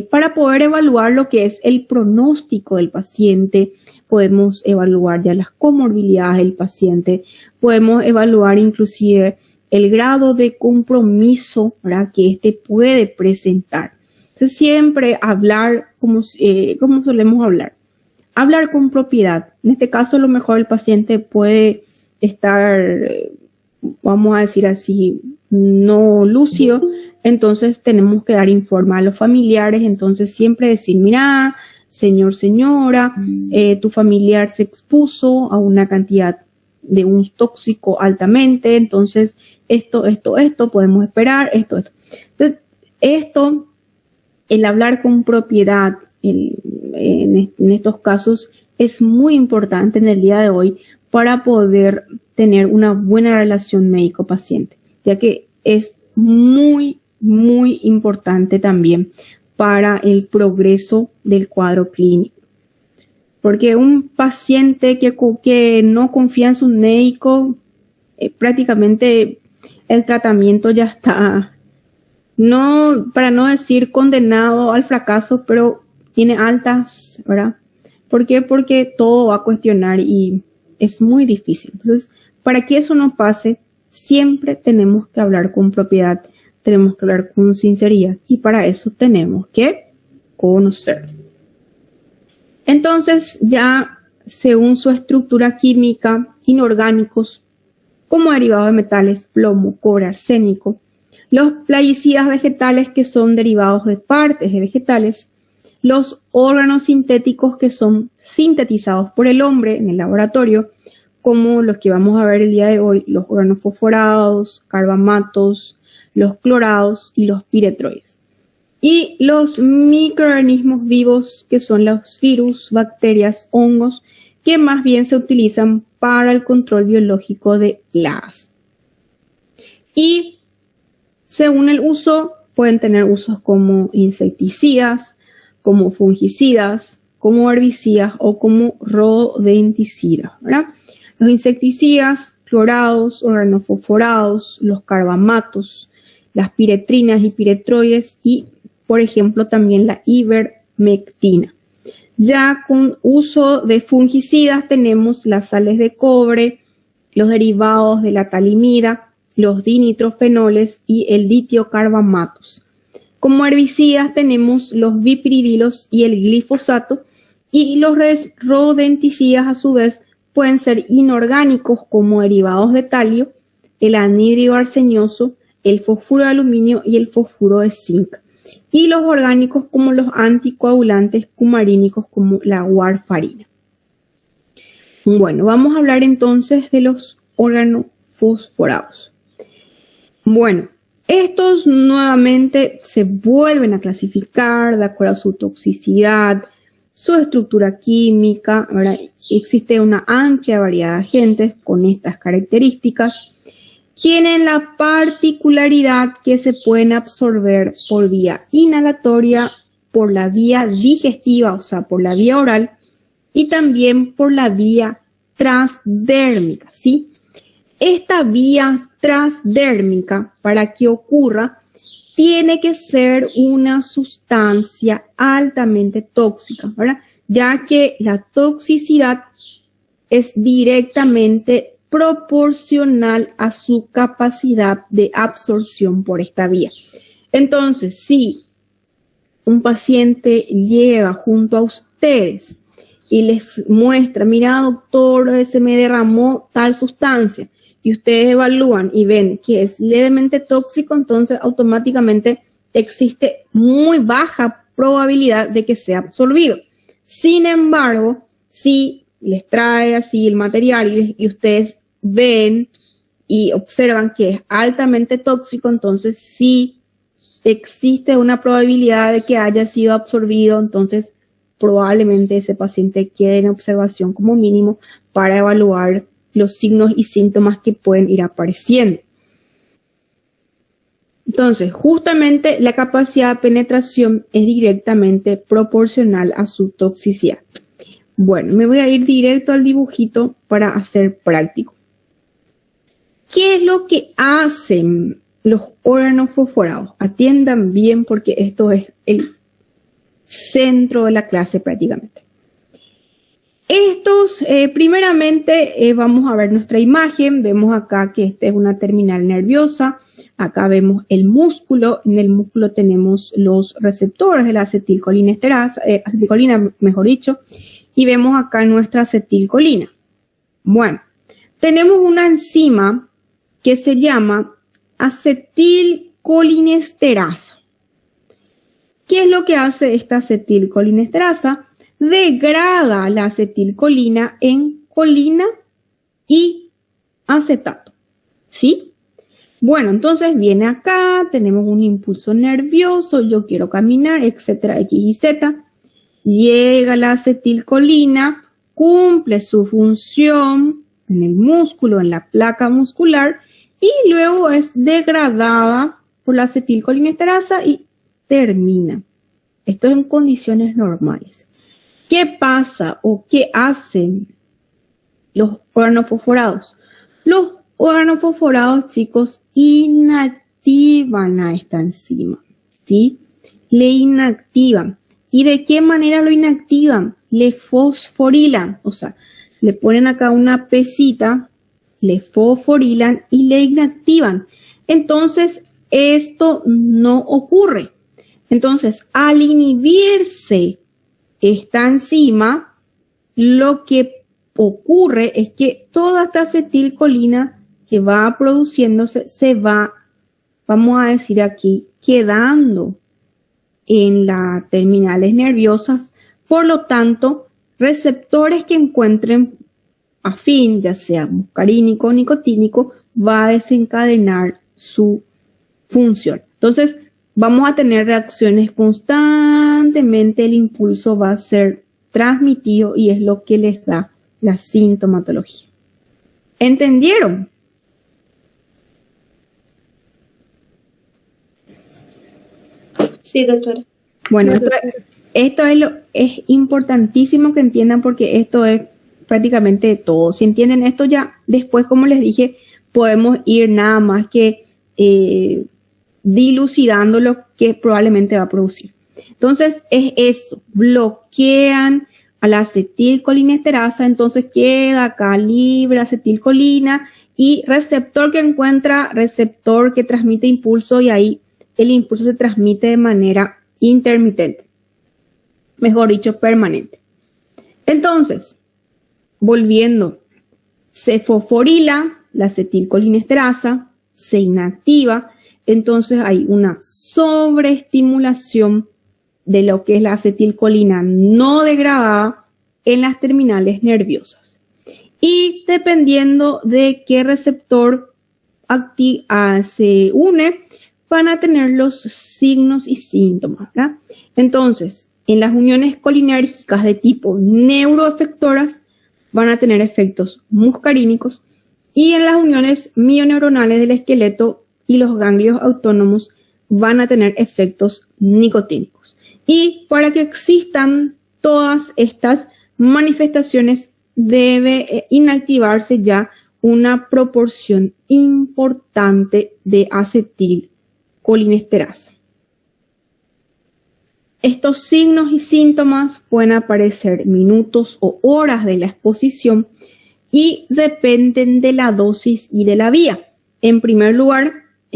para poder evaluar lo que es el pronóstico del paciente, podemos evaluar ya las comorbilidades del paciente, podemos evaluar inclusive el grado de compromiso, ¿verdad?, que éste puede presentar. Entonces, siempre hablar como solemos hablar con propiedad. En este caso, a lo mejor el paciente puede estar, vamos a decir así, no lúcido, entonces tenemos que dar informe a los familiares, entonces siempre decir, mira, señor, señora, tu familiar se expuso a una cantidad de un tóxico altamente, entonces esto, podemos esperar, esto. Entonces, esto, el hablar con propiedad en estos casos es muy importante en el día de hoy para poder tener una buena relación médico-paciente, ya que es muy, muy importante también para el progreso del cuadro clínico. Porque un paciente que no confía en su médico, prácticamente el tratamiento ya está, para no decir condenado al fracaso, pero tiene altas, ¿verdad? ¿Por qué? Porque todo va a cuestionar y es muy difícil. Entonces, para que eso no pase, siempre tenemos que hablar con propiedad, tenemos que hablar con sinceridad y para eso tenemos que conocer. Entonces, ya según su estructura química, inorgánicos, como derivados de metales, plomo, cobre, arsénico, los plaguicidas vegetales que son derivados de partes de vegetales, los órganos sintéticos que son sintetizados por el hombre en el laboratorio, como los que vamos a ver el día de hoy, los organofosforados, carbamatos, los clorados y los piretroides. Y los microorganismos vivos, que son los virus, bacterias, hongos, que más bien se utilizan para el control biológico de plagas. Y según el uso, pueden tener usos como insecticidas, como fungicidas, como herbicidas o como rodenticidas, ¿verdad? Los insecticidas, clorados, organofosforados, los carbamatos, las piretrinas y piretroides y, por ejemplo, también la ivermectina. Ya con uso de fungicidas tenemos las sales de cobre, los derivados de la talimida, los dinitrofenoles y el ditiocarbamatos. Como herbicidas tenemos los bipiridilos y el glifosato, y los rodenticidas a su vez pueden ser inorgánicos como derivados de talio, el anhídrido arsenioso, el fosfuro de aluminio y el fosfuro de zinc. Y los orgánicos como los anticoagulantes cumarínicos como la warfarina. Bueno, vamos a hablar entonces de los organofosforados. Bueno, estos nuevamente se vuelven a clasificar de acuerdo a su toxicidad, su estructura química, ¿verdad? Existe una amplia variedad de agentes con estas características. Tienen la particularidad que se pueden absorber por vía inhalatoria, por la vía digestiva, o sea, por la vía oral, y también por la vía transdérmica, ¿sí? Esta vía transdérmica, para que ocurra, tiene que ser una sustancia altamente tóxica, ¿verdad? Ya que la toxicidad es directamente proporcional a su capacidad de absorción por esta vía. Entonces, si un paciente llega junto a ustedes y les muestra, mira doctor, se me derramó tal sustancia, y ustedes evalúan y ven que es levemente tóxico, entonces automáticamente existe muy baja probabilidad de que sea absorbido. Sin embargo, si les trae así el material y ustedes ven y observan que es altamente tóxico, entonces sí existe una probabilidad de que haya sido absorbido, entonces probablemente ese paciente quede en observación como mínimo para evaluar los signos y síntomas que pueden ir apareciendo. Entonces, justamente la capacidad de penetración es directamente proporcional a su toxicidad. Bueno, me voy a ir directo al dibujito para hacer práctico. ¿Qué es lo que hacen los organofosforados? Atiendan bien porque esto es el centro de la clase prácticamente. Estos, primeramente, vamos a ver nuestra imagen. Vemos acá que esta es una terminal nerviosa. Acá vemos el músculo. En el músculo tenemos los receptores de la acetilcolinesterasa, acetilcolina, mejor dicho. Y vemos acá nuestra acetilcolina. Bueno, tenemos una enzima que se llama acetilcolinesterasa. ¿Qué es lo que hace esta acetilcolinesterasa? Degrada la acetilcolina en colina y acetato, ¿sí? Bueno, entonces viene acá, tenemos un impulso nervioso, yo quiero caminar, etcétera, X y Z. Llega la acetilcolina, cumple su función en el músculo, en la placa muscular, y luego es degradada por la acetilcolinesterasa y termina. Esto es en condiciones normales. ¿Qué pasa o qué hacen los organofosforados? Los organofosforados, chicos, inactivan a esta enzima, ¿sí? Le inactivan. ¿Y de qué manera lo inactivan? Le fosforilan, o sea, le ponen acá una pesita, le fosforilan y le inactivan. Entonces, esto no ocurre. Entonces, al inhibirse esta enzima, lo que ocurre es que toda esta acetilcolina que va produciéndose se va, vamos a decir aquí, quedando en las terminales nerviosas. Por lo tanto, receptores que encuentren afín, ya sea muscarínico o nicotínico, va a desencadenar su función. Entonces, vamos a tener reacciones constantemente, el impulso va a ser transmitido y es lo que les da la sintomatología. ¿Entendieron? Sí, doctora. Bueno, esto es importantísimo que entiendan porque esto es prácticamente todo. Si entienden esto ya, después, como les dije, podemos ir nada más que dilucidando lo que probablemente va a producir. Entonces es esto, bloquean a la acetilcolinesterasa, entonces queda acá libre acetilcolina y receptor que encuentra, receptor que transmite impulso y ahí el impulso se transmite de manera intermitente, mejor dicho, permanente. Entonces, volviendo, se fosforila la acetilcolinesterasa, se inactiva, entonces hay una sobreestimulación de lo que es la acetilcolina no degradada en las terminales nerviosas. Y dependiendo de qué receptor se une, van a tener los signos y síntomas, ¿verdad? Entonces, en las uniones colinérgicas de tipo neuroefectoras van a tener efectos muscarínicos y en las uniones mioneuronales del esqueleto y los ganglios autónomos van a tener efectos nicotínicos. Y para que existan todas estas manifestaciones debe inactivarse ya una proporción importante de acetilcolinesterasa. Estos signos y síntomas pueden aparecer minutos o horas de la exposición y dependen de la dosis y de la vía. En primer lugar,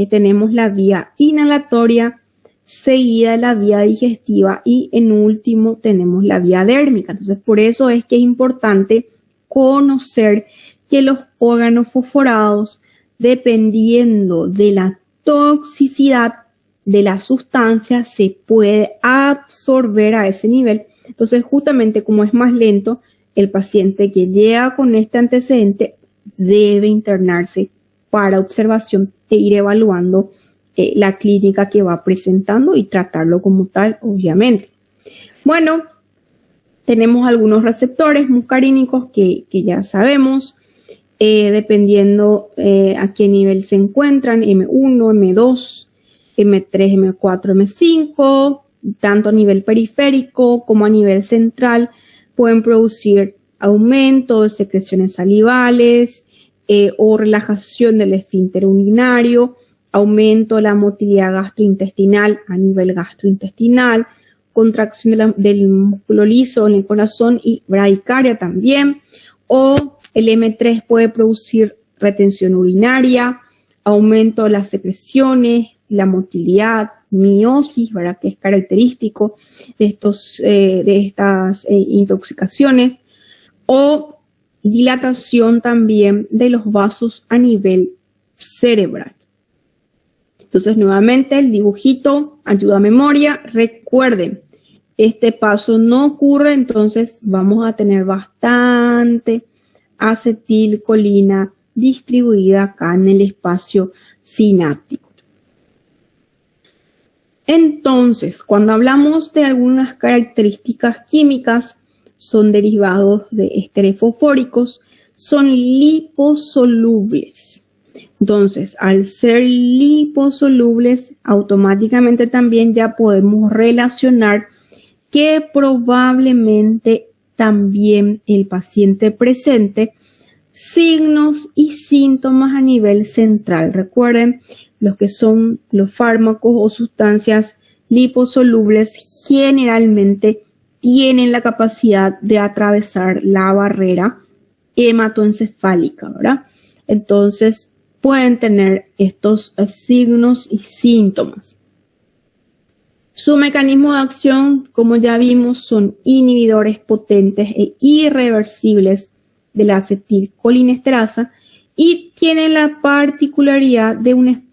tenemos la vía inhalatoria, seguida de la vía digestiva y en último tenemos la vía dérmica. Entonces, por eso es que es importante conocer que los órganos fosforados, dependiendo de la toxicidad de la sustancia, se puede absorber a ese nivel. Entonces, justamente como es más lento, el paciente que llega con este antecedente debe internarse para observación e ir evaluando la clínica que va presentando y tratarlo como tal, obviamente. Bueno, tenemos algunos receptores muscarínicos que ya sabemos, dependiendo a qué nivel se encuentran, M1, M2, M3, M4, M5, tanto a nivel periférico como a nivel central, pueden producir aumento de secreciones salivales o relajación del esfínter urinario, aumento de la motilidad gastrointestinal a nivel gastrointestinal, contracción del músculo liso en el corazón y bradicardia también, o el M3 puede producir retención urinaria, aumento de las secreciones, la motilidad, miosis, ¿verdad?, que es característico de estas intoxicaciones, o dilatación también de los vasos a nivel cerebral. Entonces, nuevamente, el dibujito ayuda a memoria. Recuerden, este paso no ocurre, entonces vamos a tener bastante acetilcolina distribuida acá en el espacio sináptico. Entonces, cuando hablamos de algunas características químicas, son derivados de esteres fosfóricos, son liposolubles. Entonces, al ser liposolubles, automáticamente también ya podemos relacionar que probablemente también el paciente presente signos y síntomas a nivel central. Recuerden, los que son los fármacos o sustancias liposolubles generalmente tienen la capacidad de atravesar la barrera hematoencefálica, ¿verdad? Entonces, pueden tener estos signos y síntomas. Su mecanismo de acción, como ya vimos, son inhibidores potentes e irreversibles de la acetilcolinesterasa y tienen la particularidad de un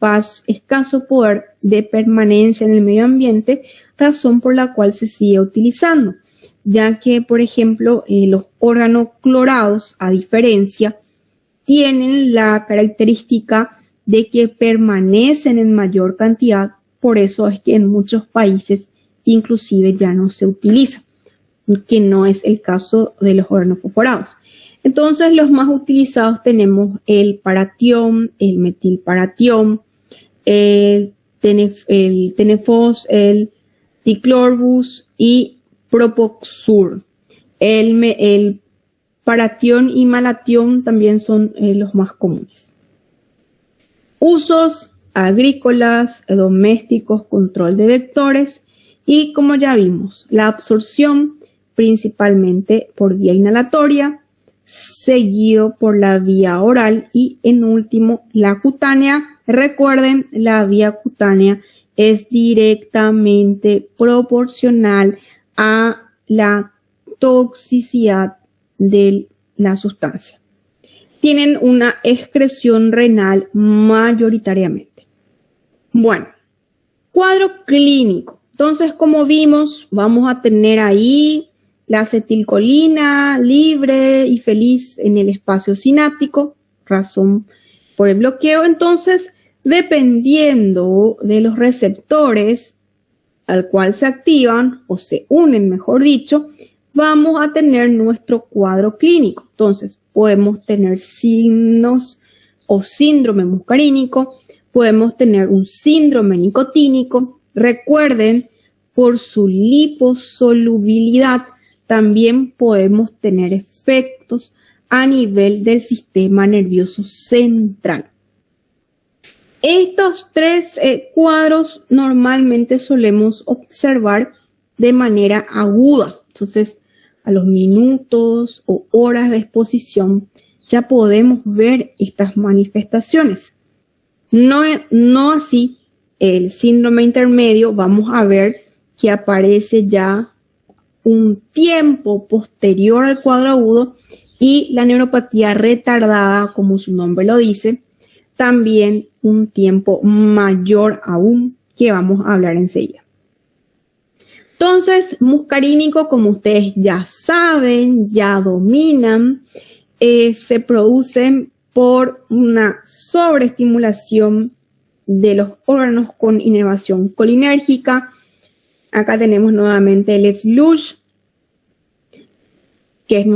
escaso poder de permanencia en el medio ambiente, razón por la cual se sigue utilizando, ya que, por ejemplo, los órganos clorados, a diferencia, tienen la característica de que permanecen en mayor cantidad, por eso es que en muchos países inclusive ya no se utiliza, que no es el caso de los órganos fosforados. Entonces, los más utilizados tenemos el paratión, el metilparatión, el tenefos, el ticlorbus y propoxur. El paratión y malatión también son los más comunes. Usos agrícolas, domésticos, control de vectores Y como ya vimos, la absorción principalmente por vía inhalatoria, seguido por la vía oral y en último la cutánea. Recuerden, la vía cutánea es directamente proporcional a la toxicidad de la sustancia. Tienen una excreción renal mayoritariamente. Bueno, cuadro clínico. Entonces, como vimos, vamos a tener ahí la acetilcolina libre y feliz en el espacio sináptico, razón por el bloqueo. Entonces, dependiendo de los receptores al cual se activan o se unen, mejor dicho, vamos a tener nuestro cuadro clínico. Entonces, podemos tener signos o síndrome muscarínico, podemos tener un síndrome nicotínico. Recuerden, por su liposolubilidad, también podemos tener efectos a nivel del sistema nervioso central. Estos tres cuadros normalmente solemos observar de manera aguda. Entonces, a los minutos o horas de exposición ya podemos ver estas manifestaciones. No así el síndrome intermedio. Vamos a ver que aparece ya un tiempo posterior al cuadro agudo, y la neuropatía retardada, como su nombre lo dice, también un tiempo mayor aún, que vamos a hablar enseguida. Entonces, muscarínico, como ustedes ya saben, ya dominan, se producen por una sobreestimulación de los órganos con inervación colinérgica. Acá tenemos nuevamente el SLUSH, que es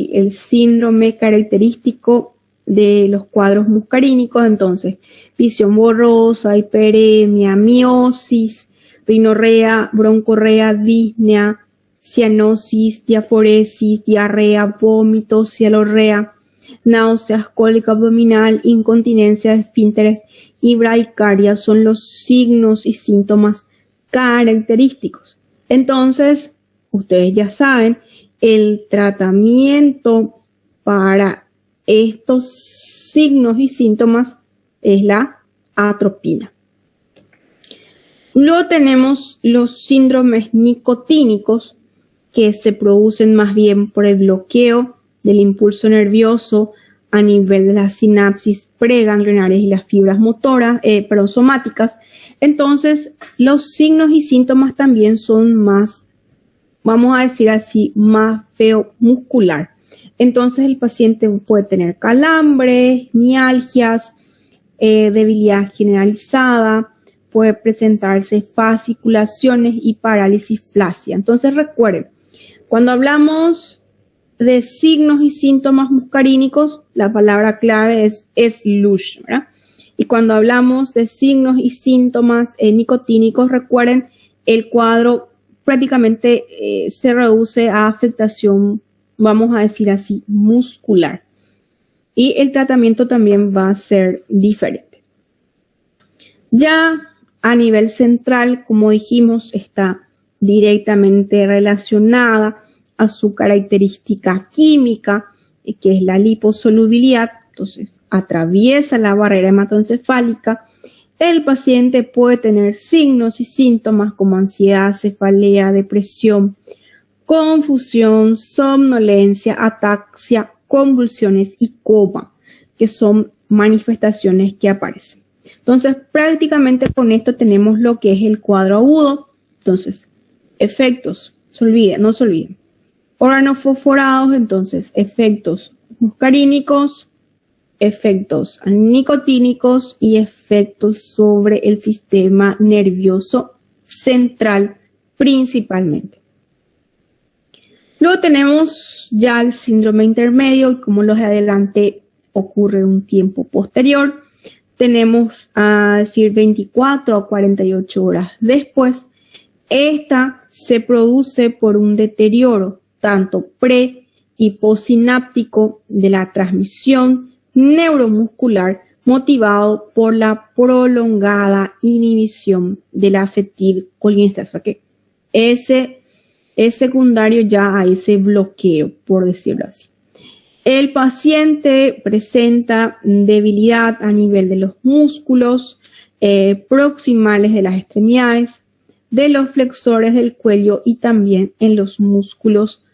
el síndrome característico de los cuadros muscarínicos. Entonces, visión borrosa, hiperemia, miosis, rinorrea, broncorrea, disnea, cianosis, diaforesis, diarrea, vómitos, cialorrea, náuseas, cólica abdominal, incontinencia de esfínteres y bradicardia son los signos y síntomas característicos. Entonces, ustedes ya saben, el tratamiento para estos signos y síntomas es la atropina. Luego tenemos los síndromes nicotínicos, que se producen más bien por el bloqueo del impulso nervioso a nivel de las sinapsis preganglionares y las fibras motoras, somáticas. Entonces, los signos y síntomas también son más, vamos a decir así, más feo muscular. Entonces, el paciente puede tener calambres, mialgias, debilidad generalizada, puede presentarse fasciculaciones y parálisis flácida. Entonces, recuerden, cuando hablamos de signos y síntomas muscarínicos, la palabra clave es SLUSH, ¿verdad? Y cuando hablamos de signos y síntomas nicotínicos, recuerden, el cuadro prácticamente se reduce a afectación, vamos a decir así, muscular. Y el tratamiento también va a ser diferente. Ya a nivel central, como dijimos, está directamente relacionada a su característica química, que es la liposolubilidad. Entonces, atraviesa la barrera hematoencefálica. El paciente puede tener signos y síntomas como ansiedad, cefalea, depresión, confusión, somnolencia, ataxia, convulsiones y coma, que son manifestaciones que aparecen. Entonces, prácticamente con esto tenemos lo que es el cuadro agudo. Entonces, efectos, no se olviden. Órganos fosforados, entonces, efectos muscarínicos, efectos nicotínicos y efectos sobre el sistema nervioso central principalmente. Luego tenemos ya el síndrome intermedio, y como los de adelante ocurre un tiempo posterior. Tenemos a decir 24 a 48 horas después. Esta se produce por un deterioro tanto pre y postsináptico de la transmisión neuromuscular motivado por la prolongada inhibición de la acetilcolinesterasa, que ese es secundario ya a ese bloqueo, por decirlo así. El paciente presenta debilidad a nivel de los músculos proximales de las extremidades, de los flexores del cuello y también en los músculos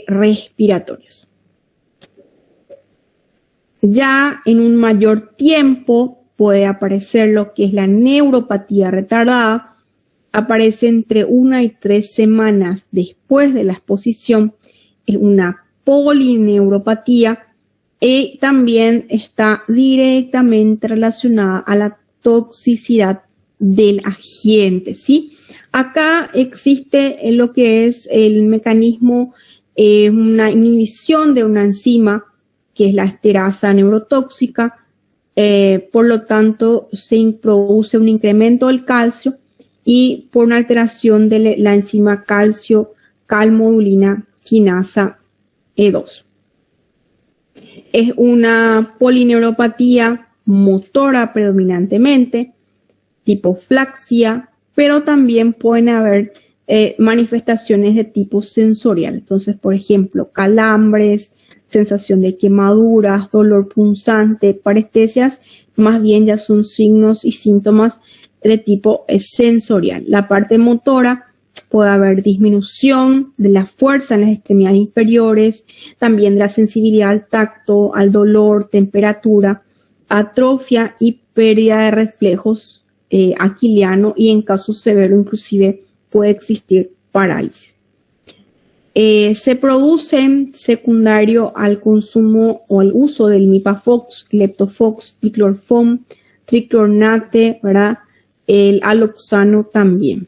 respiratorios. Ya en un mayor tiempo puede aparecer lo que es la neuropatía retardada. Aparece entre 1 y 3 semanas después de la exposición. Es una polineuropatía y también está directamente relacionada a la toxicidad del agente, ¿sí? Acá existe lo que es el mecanismo, una inhibición de una enzima que es la esterasa neurotóxica, por lo tanto se produce un incremento del calcio y por una alteración de la enzima calmodulina quinasa E2. Es una polineuropatía motora predominantemente, tipo flaxia, pero también pueden haber manifestaciones de tipo sensorial. Entonces, por ejemplo, calambres, sensación de quemaduras, dolor punzante, parestesias, más bien ya son signos y síntomas de tipo sensorial. La parte motora puede haber disminución de la fuerza en las extremidades inferiores, también de la sensibilidad al tacto, al dolor, temperatura, atrofia y pérdida de reflejos aquiliano y en caso severo inclusive puede existir parálisis. Se produce secundario al consumo o al uso del Mipafox, Leptofox, Triclorfom, Triclornate, ¿verdad? El aloxano también.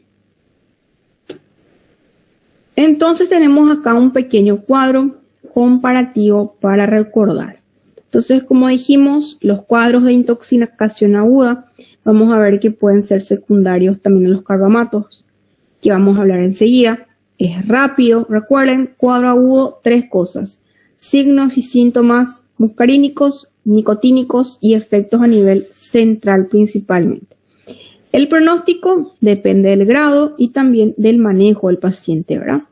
Entonces tenemos acá un pequeño cuadro comparativo para recordar. Entonces, como dijimos, los cuadros de intoxicación aguda, vamos a ver que pueden ser secundarios también a los carbamatos, que vamos a hablar enseguida. Es rápido, recuerden, cuadro agudo, 3 cosas: signos y síntomas muscarínicos, nicotínicos y efectos a nivel central principalmente. El pronóstico depende del grado y también del manejo del paciente, ¿verdad?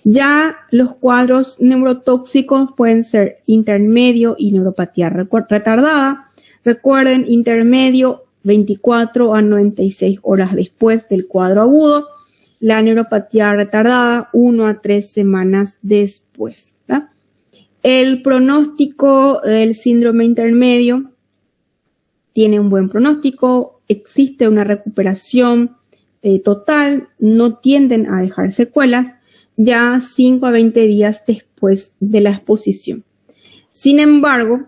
Ya los cuadros neurotóxicos pueden ser intermedio y neuropatía retardada. Recuerden, intermedio 24 a 96 horas después del cuadro agudo. La neuropatía retardada 1 a 3 semanas después, ¿verdad? El pronóstico del síndrome intermedio tiene un buen pronóstico, existe una recuperación total, no tienden a dejar secuelas ya 5 a 20 días después de la exposición. Sin embargo,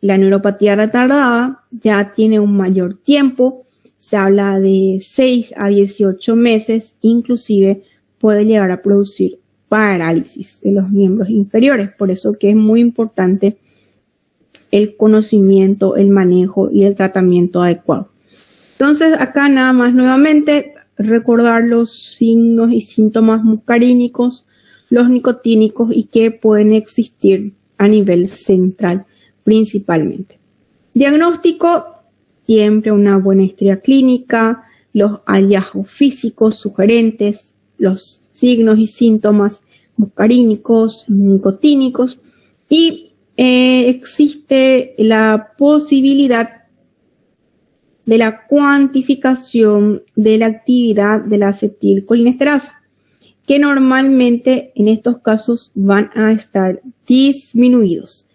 la neuropatía retardada ya tiene un mayor tiempo, se habla de 6 a 18 meses, inclusive puede llegar a producir parálisis de los miembros inferiores. Por eso que es muy importante el conocimiento, el manejo y el tratamiento adecuado. Entonces, acá nada más nuevamente recordar los signos y síntomas muscarínicos, los nicotínicos y que pueden existir a nivel central principalmente. Diagnóstico: siempre una buena historia clínica, los hallazgos físicos sugerentes, los signos y síntomas muscarínicos, nicotínicos y existe la posibilidad de la cuantificación de la actividad de la acetilcolinesterasa, que normalmente en estos casos van a estar disminuidos,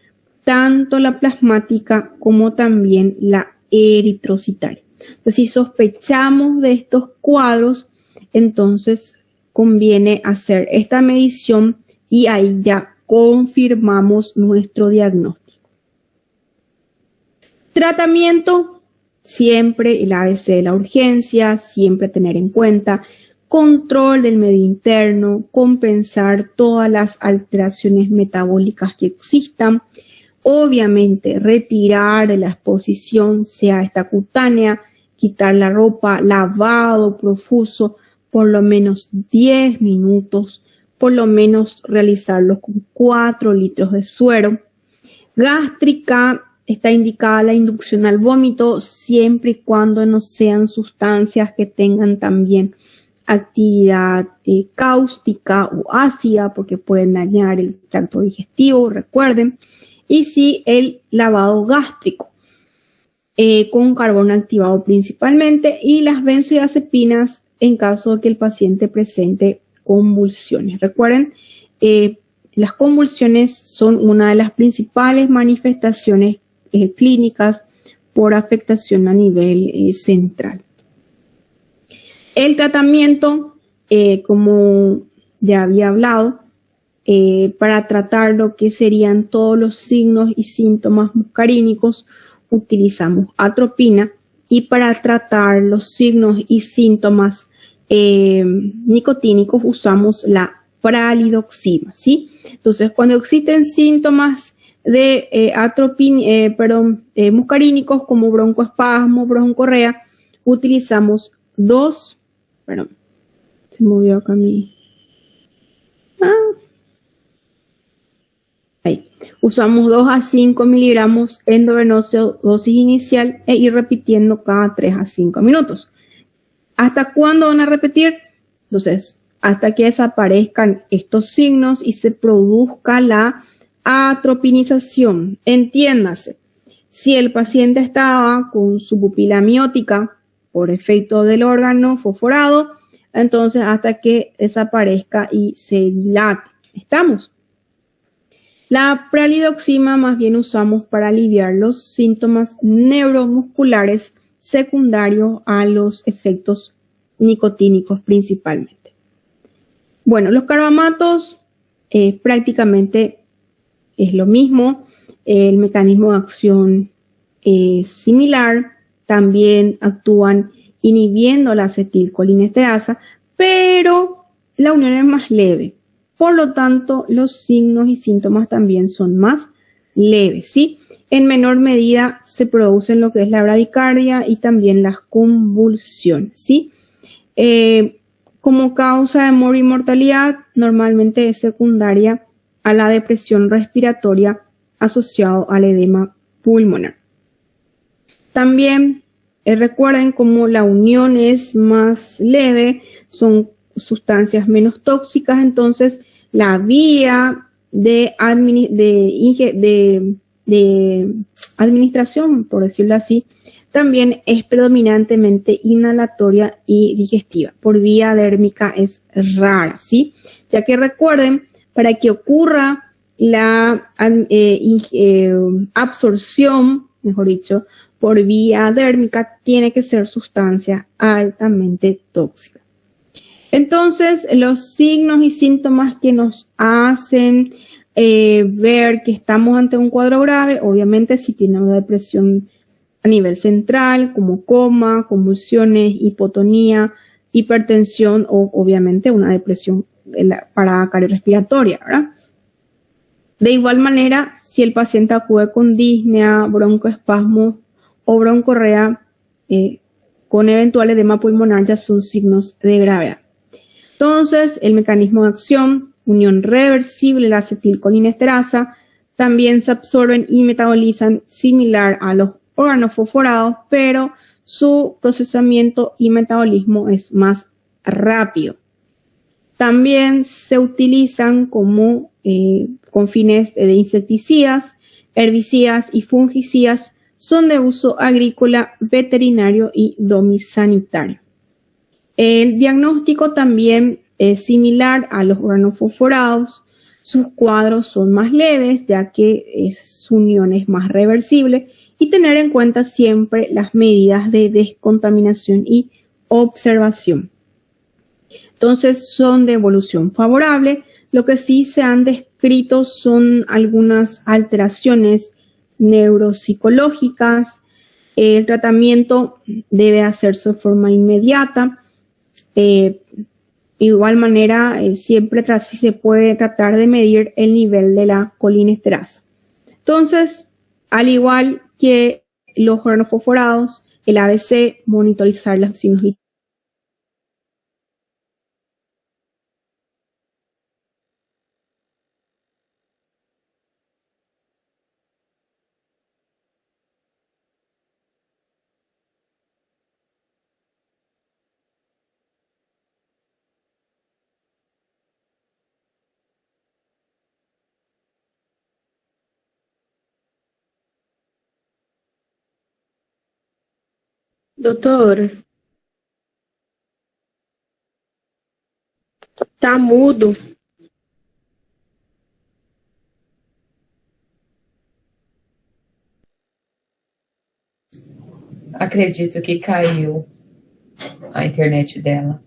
tanto la plasmática como también la eritrocitaria. Entonces, si sospechamos de estos cuadros, entonces conviene hacer esta medición y ahí ya confirmamos nuestro diagnóstico. Tratamiento: siempre el ABC de la urgencia, siempre tener en cuenta control del medio interno, compensar todas las alteraciones metabólicas que existan, obviamente retirar de la exposición, sea esta cutánea, quitar la ropa, lavado profuso, por lo menos 10 minutos, por lo menos realizarlo con 4 litros de suero. Gástrica, está indicada la inducción al vómito siempre y cuando no sean sustancias que tengan también actividad cáustica o ácida, porque pueden dañar el tracto digestivo, recuerden. Y sí, el lavado gástrico con carbón activado principalmente, y las benzodiazepinas en caso de que el paciente presente convulsiones. Recuerden, las convulsiones son una de las principales manifestaciones clínicas por afectación a nivel central. El tratamiento, como ya había hablado, para tratar lo que serían todos los signos y síntomas muscarínicos, utilizamos atropina, y para tratar los signos y síntomas nicotínicos usamos la pralidoxima, ¿sí? Entonces, cuando existen síntomas de muscarínicos como broncoespasmo, broncorrea, utilizamos se movió acá usamos 2 a 5 miligramos endovenoso, dosis inicial, e ir repitiendo cada 3 a 5 minutos. ¿Hasta cuándo van a repetir? Entonces, hasta que desaparezcan estos signos y se produzca la atropinización. Entiéndase, si el paciente estaba con su pupila miótica por efecto del órgano fosforado, entonces hasta que desaparezca y se dilate. ¿Estamos? La pralidoxima más bien usamos para aliviar los síntomas neuromusculares secundarios a los efectos nicotínicos principalmente. Bueno, los carbamatos prácticamente es lo mismo, el mecanismo de acción es similar, también actúan inhibiendo la acetilcolinesterasa, pero la unión es más leve. Por lo tanto, los signos y síntomas también son más leves, ¿sí? En menor medida se producen lo que es la bradicardia y también las convulsiones, ¿sí? Como causa de mortalidad, normalmente es secundaria a la depresión respiratoria asociado al edema pulmonar. También recuerden como la unión es más leve, son sustancias menos tóxicas, entonces la vía de administración, por decirlo así, también es predominantemente inhalatoria y digestiva. Por vía dérmica es rara, ¿sí? Ya que recuerden, para que ocurra la absorción, mejor dicho, por vía dérmica, tiene que ser sustancia altamente tóxica. Entonces, los signos y síntomas que nos hacen ver que estamos ante un cuadro grave, obviamente si tiene una depresión a nivel central, como coma, convulsiones, hipotonía, hipertensión o obviamente una depresión parada cardiorrespiratoria, ¿verdad? De igual manera, si el paciente acude con disnea, broncoespasmo o broncorrea con eventual edema pulmonar, ya son signos de gravedad. Entonces, el mecanismo de acción, unión reversible de la acetilcolinesterasa, también se absorben y metabolizan similar a los órganos fosforados, pero su procesamiento y metabolismo es más rápido. También se utilizan como con fines de insecticidas, herbicidas y fungicidas, son de uso agrícola, veterinario y domisanitario. El diagnóstico también es similar a los órganos fosforados. Sus cuadros son más leves, ya que su unión es más reversible, y tener en cuenta siempre las medidas de descontaminación y observación. Entonces, son de evolución favorable. Lo que sí se han descrito son algunas alteraciones neuropsicológicas. El tratamiento debe hacerse de forma inmediata. Igual manera, siempre si se puede tratar de medir el nivel de la colinesterasa. Entonces, al igual que los órganos fosforados, el ABC, monitorizar los signos vitales. Doutor, tá mudo. Acredito que caiu a internet dela.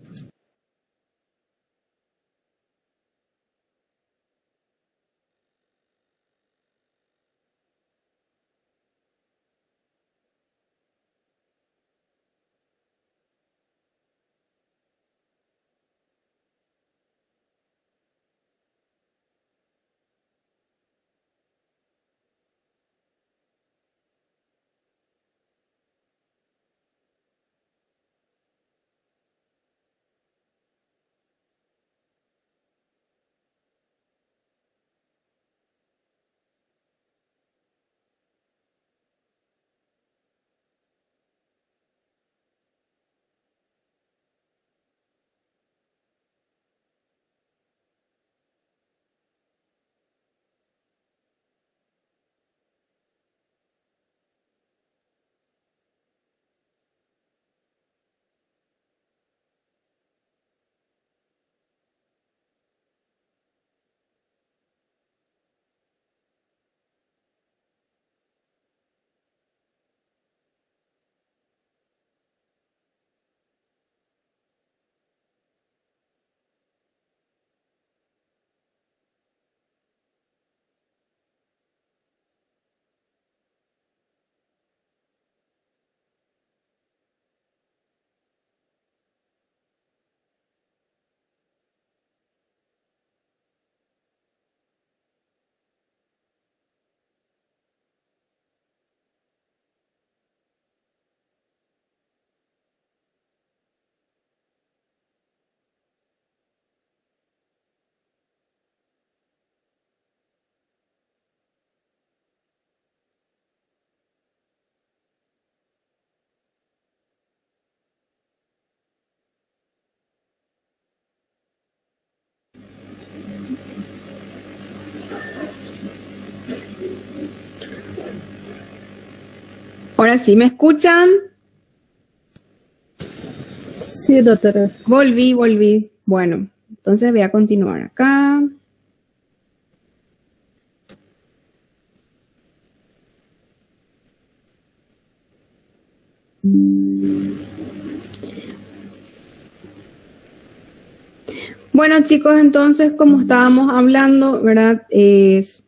Ahora sí, ¿me escuchan? Sí, doutora. Volví. Bueno, entonces voy a continuar acá. Bueno, chicos, entonces, como estábamos hablando, ¿verdad? Es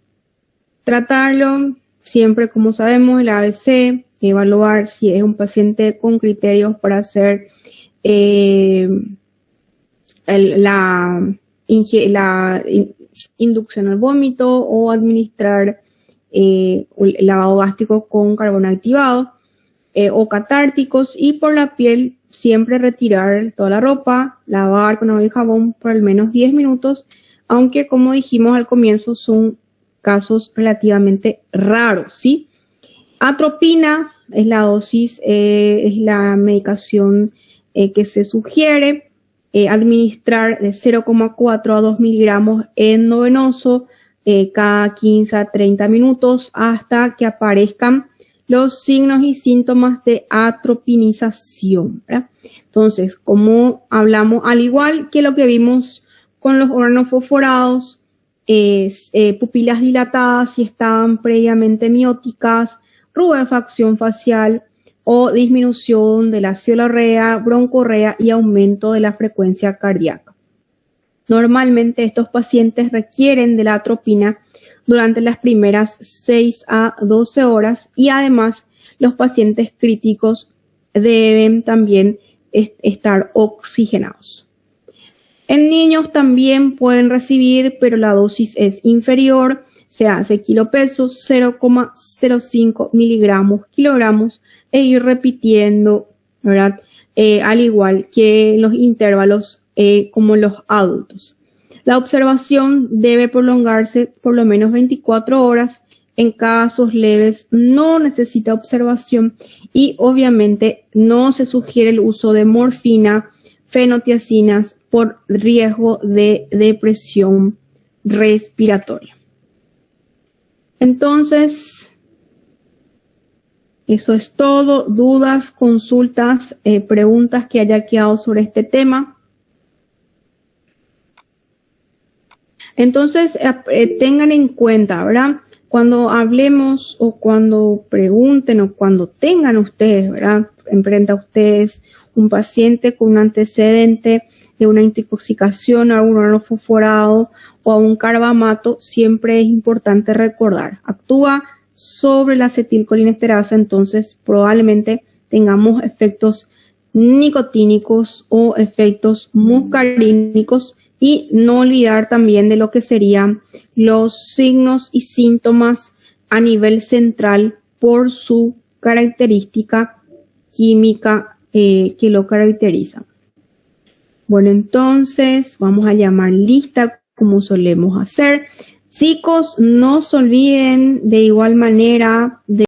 tratarlo siempre, como sabemos, el ABC, evaluar si es un paciente con criterios para hacer la inducción al vómito o administrar el lavado gástrico con carbón activado o catárticos, y por la piel siempre retirar toda la ropa, lavar con agua y jabón por al menos 10 minutos, aunque como dijimos al comienzo son casos relativamente raros, ¿sí? Atropina es la dosis, es la medicación que se sugiere administrar de 0,4 a 2 miligramos endovenoso cada 15 a 30 minutos hasta que aparezcan los signos y síntomas de atropinización, ¿verdad? Entonces, como hablamos, al igual que lo que vimos con los órganos fosforados, pupilas dilatadas si estaban previamente mióticas, rubefacción facial o disminución de la cefalorrea, broncorrea y aumento de la frecuencia cardíaca. Normalmente estos pacientes requieren de la atropina durante las primeras 6 a 12 horas y además los pacientes críticos deben también estar oxigenados. En niños también pueden recibir, pero la dosis es inferior, se hace kilopesos, 0,05 miligramos, kilogramos, e ir repitiendo, ¿verdad? Al igual que los intervalos como los adultos. La observación debe prolongarse por lo menos 24 horas. En casos leves no necesita observación y obviamente no se sugiere el uso de morfina, fenotiacinas por riesgo de depresión respiratoria. Entonces, Eso es todo. ¿Dudas, consultas, preguntas que haya quedado sobre este tema? Entonces, tengan en cuenta, ¿verdad? Cuando hablemos o cuando pregunten o cuando tengan ustedes, ¿verdad? Enfrente a ustedes un paciente con un antecedente de una intoxicación a un órgano fosforado o a un carbamato, siempre es importante recordar, actúa sobre la acetilcolinesterasa, entonces probablemente tengamos efectos nicotínicos o efectos muscarínicos, y no olvidar también de lo que serían los signos y síntomas a nivel central por su característica química que lo caracteriza. Bueno, entonces vamos a llamar lista como solemos hacer. Chicos, no se olviden de igual manera de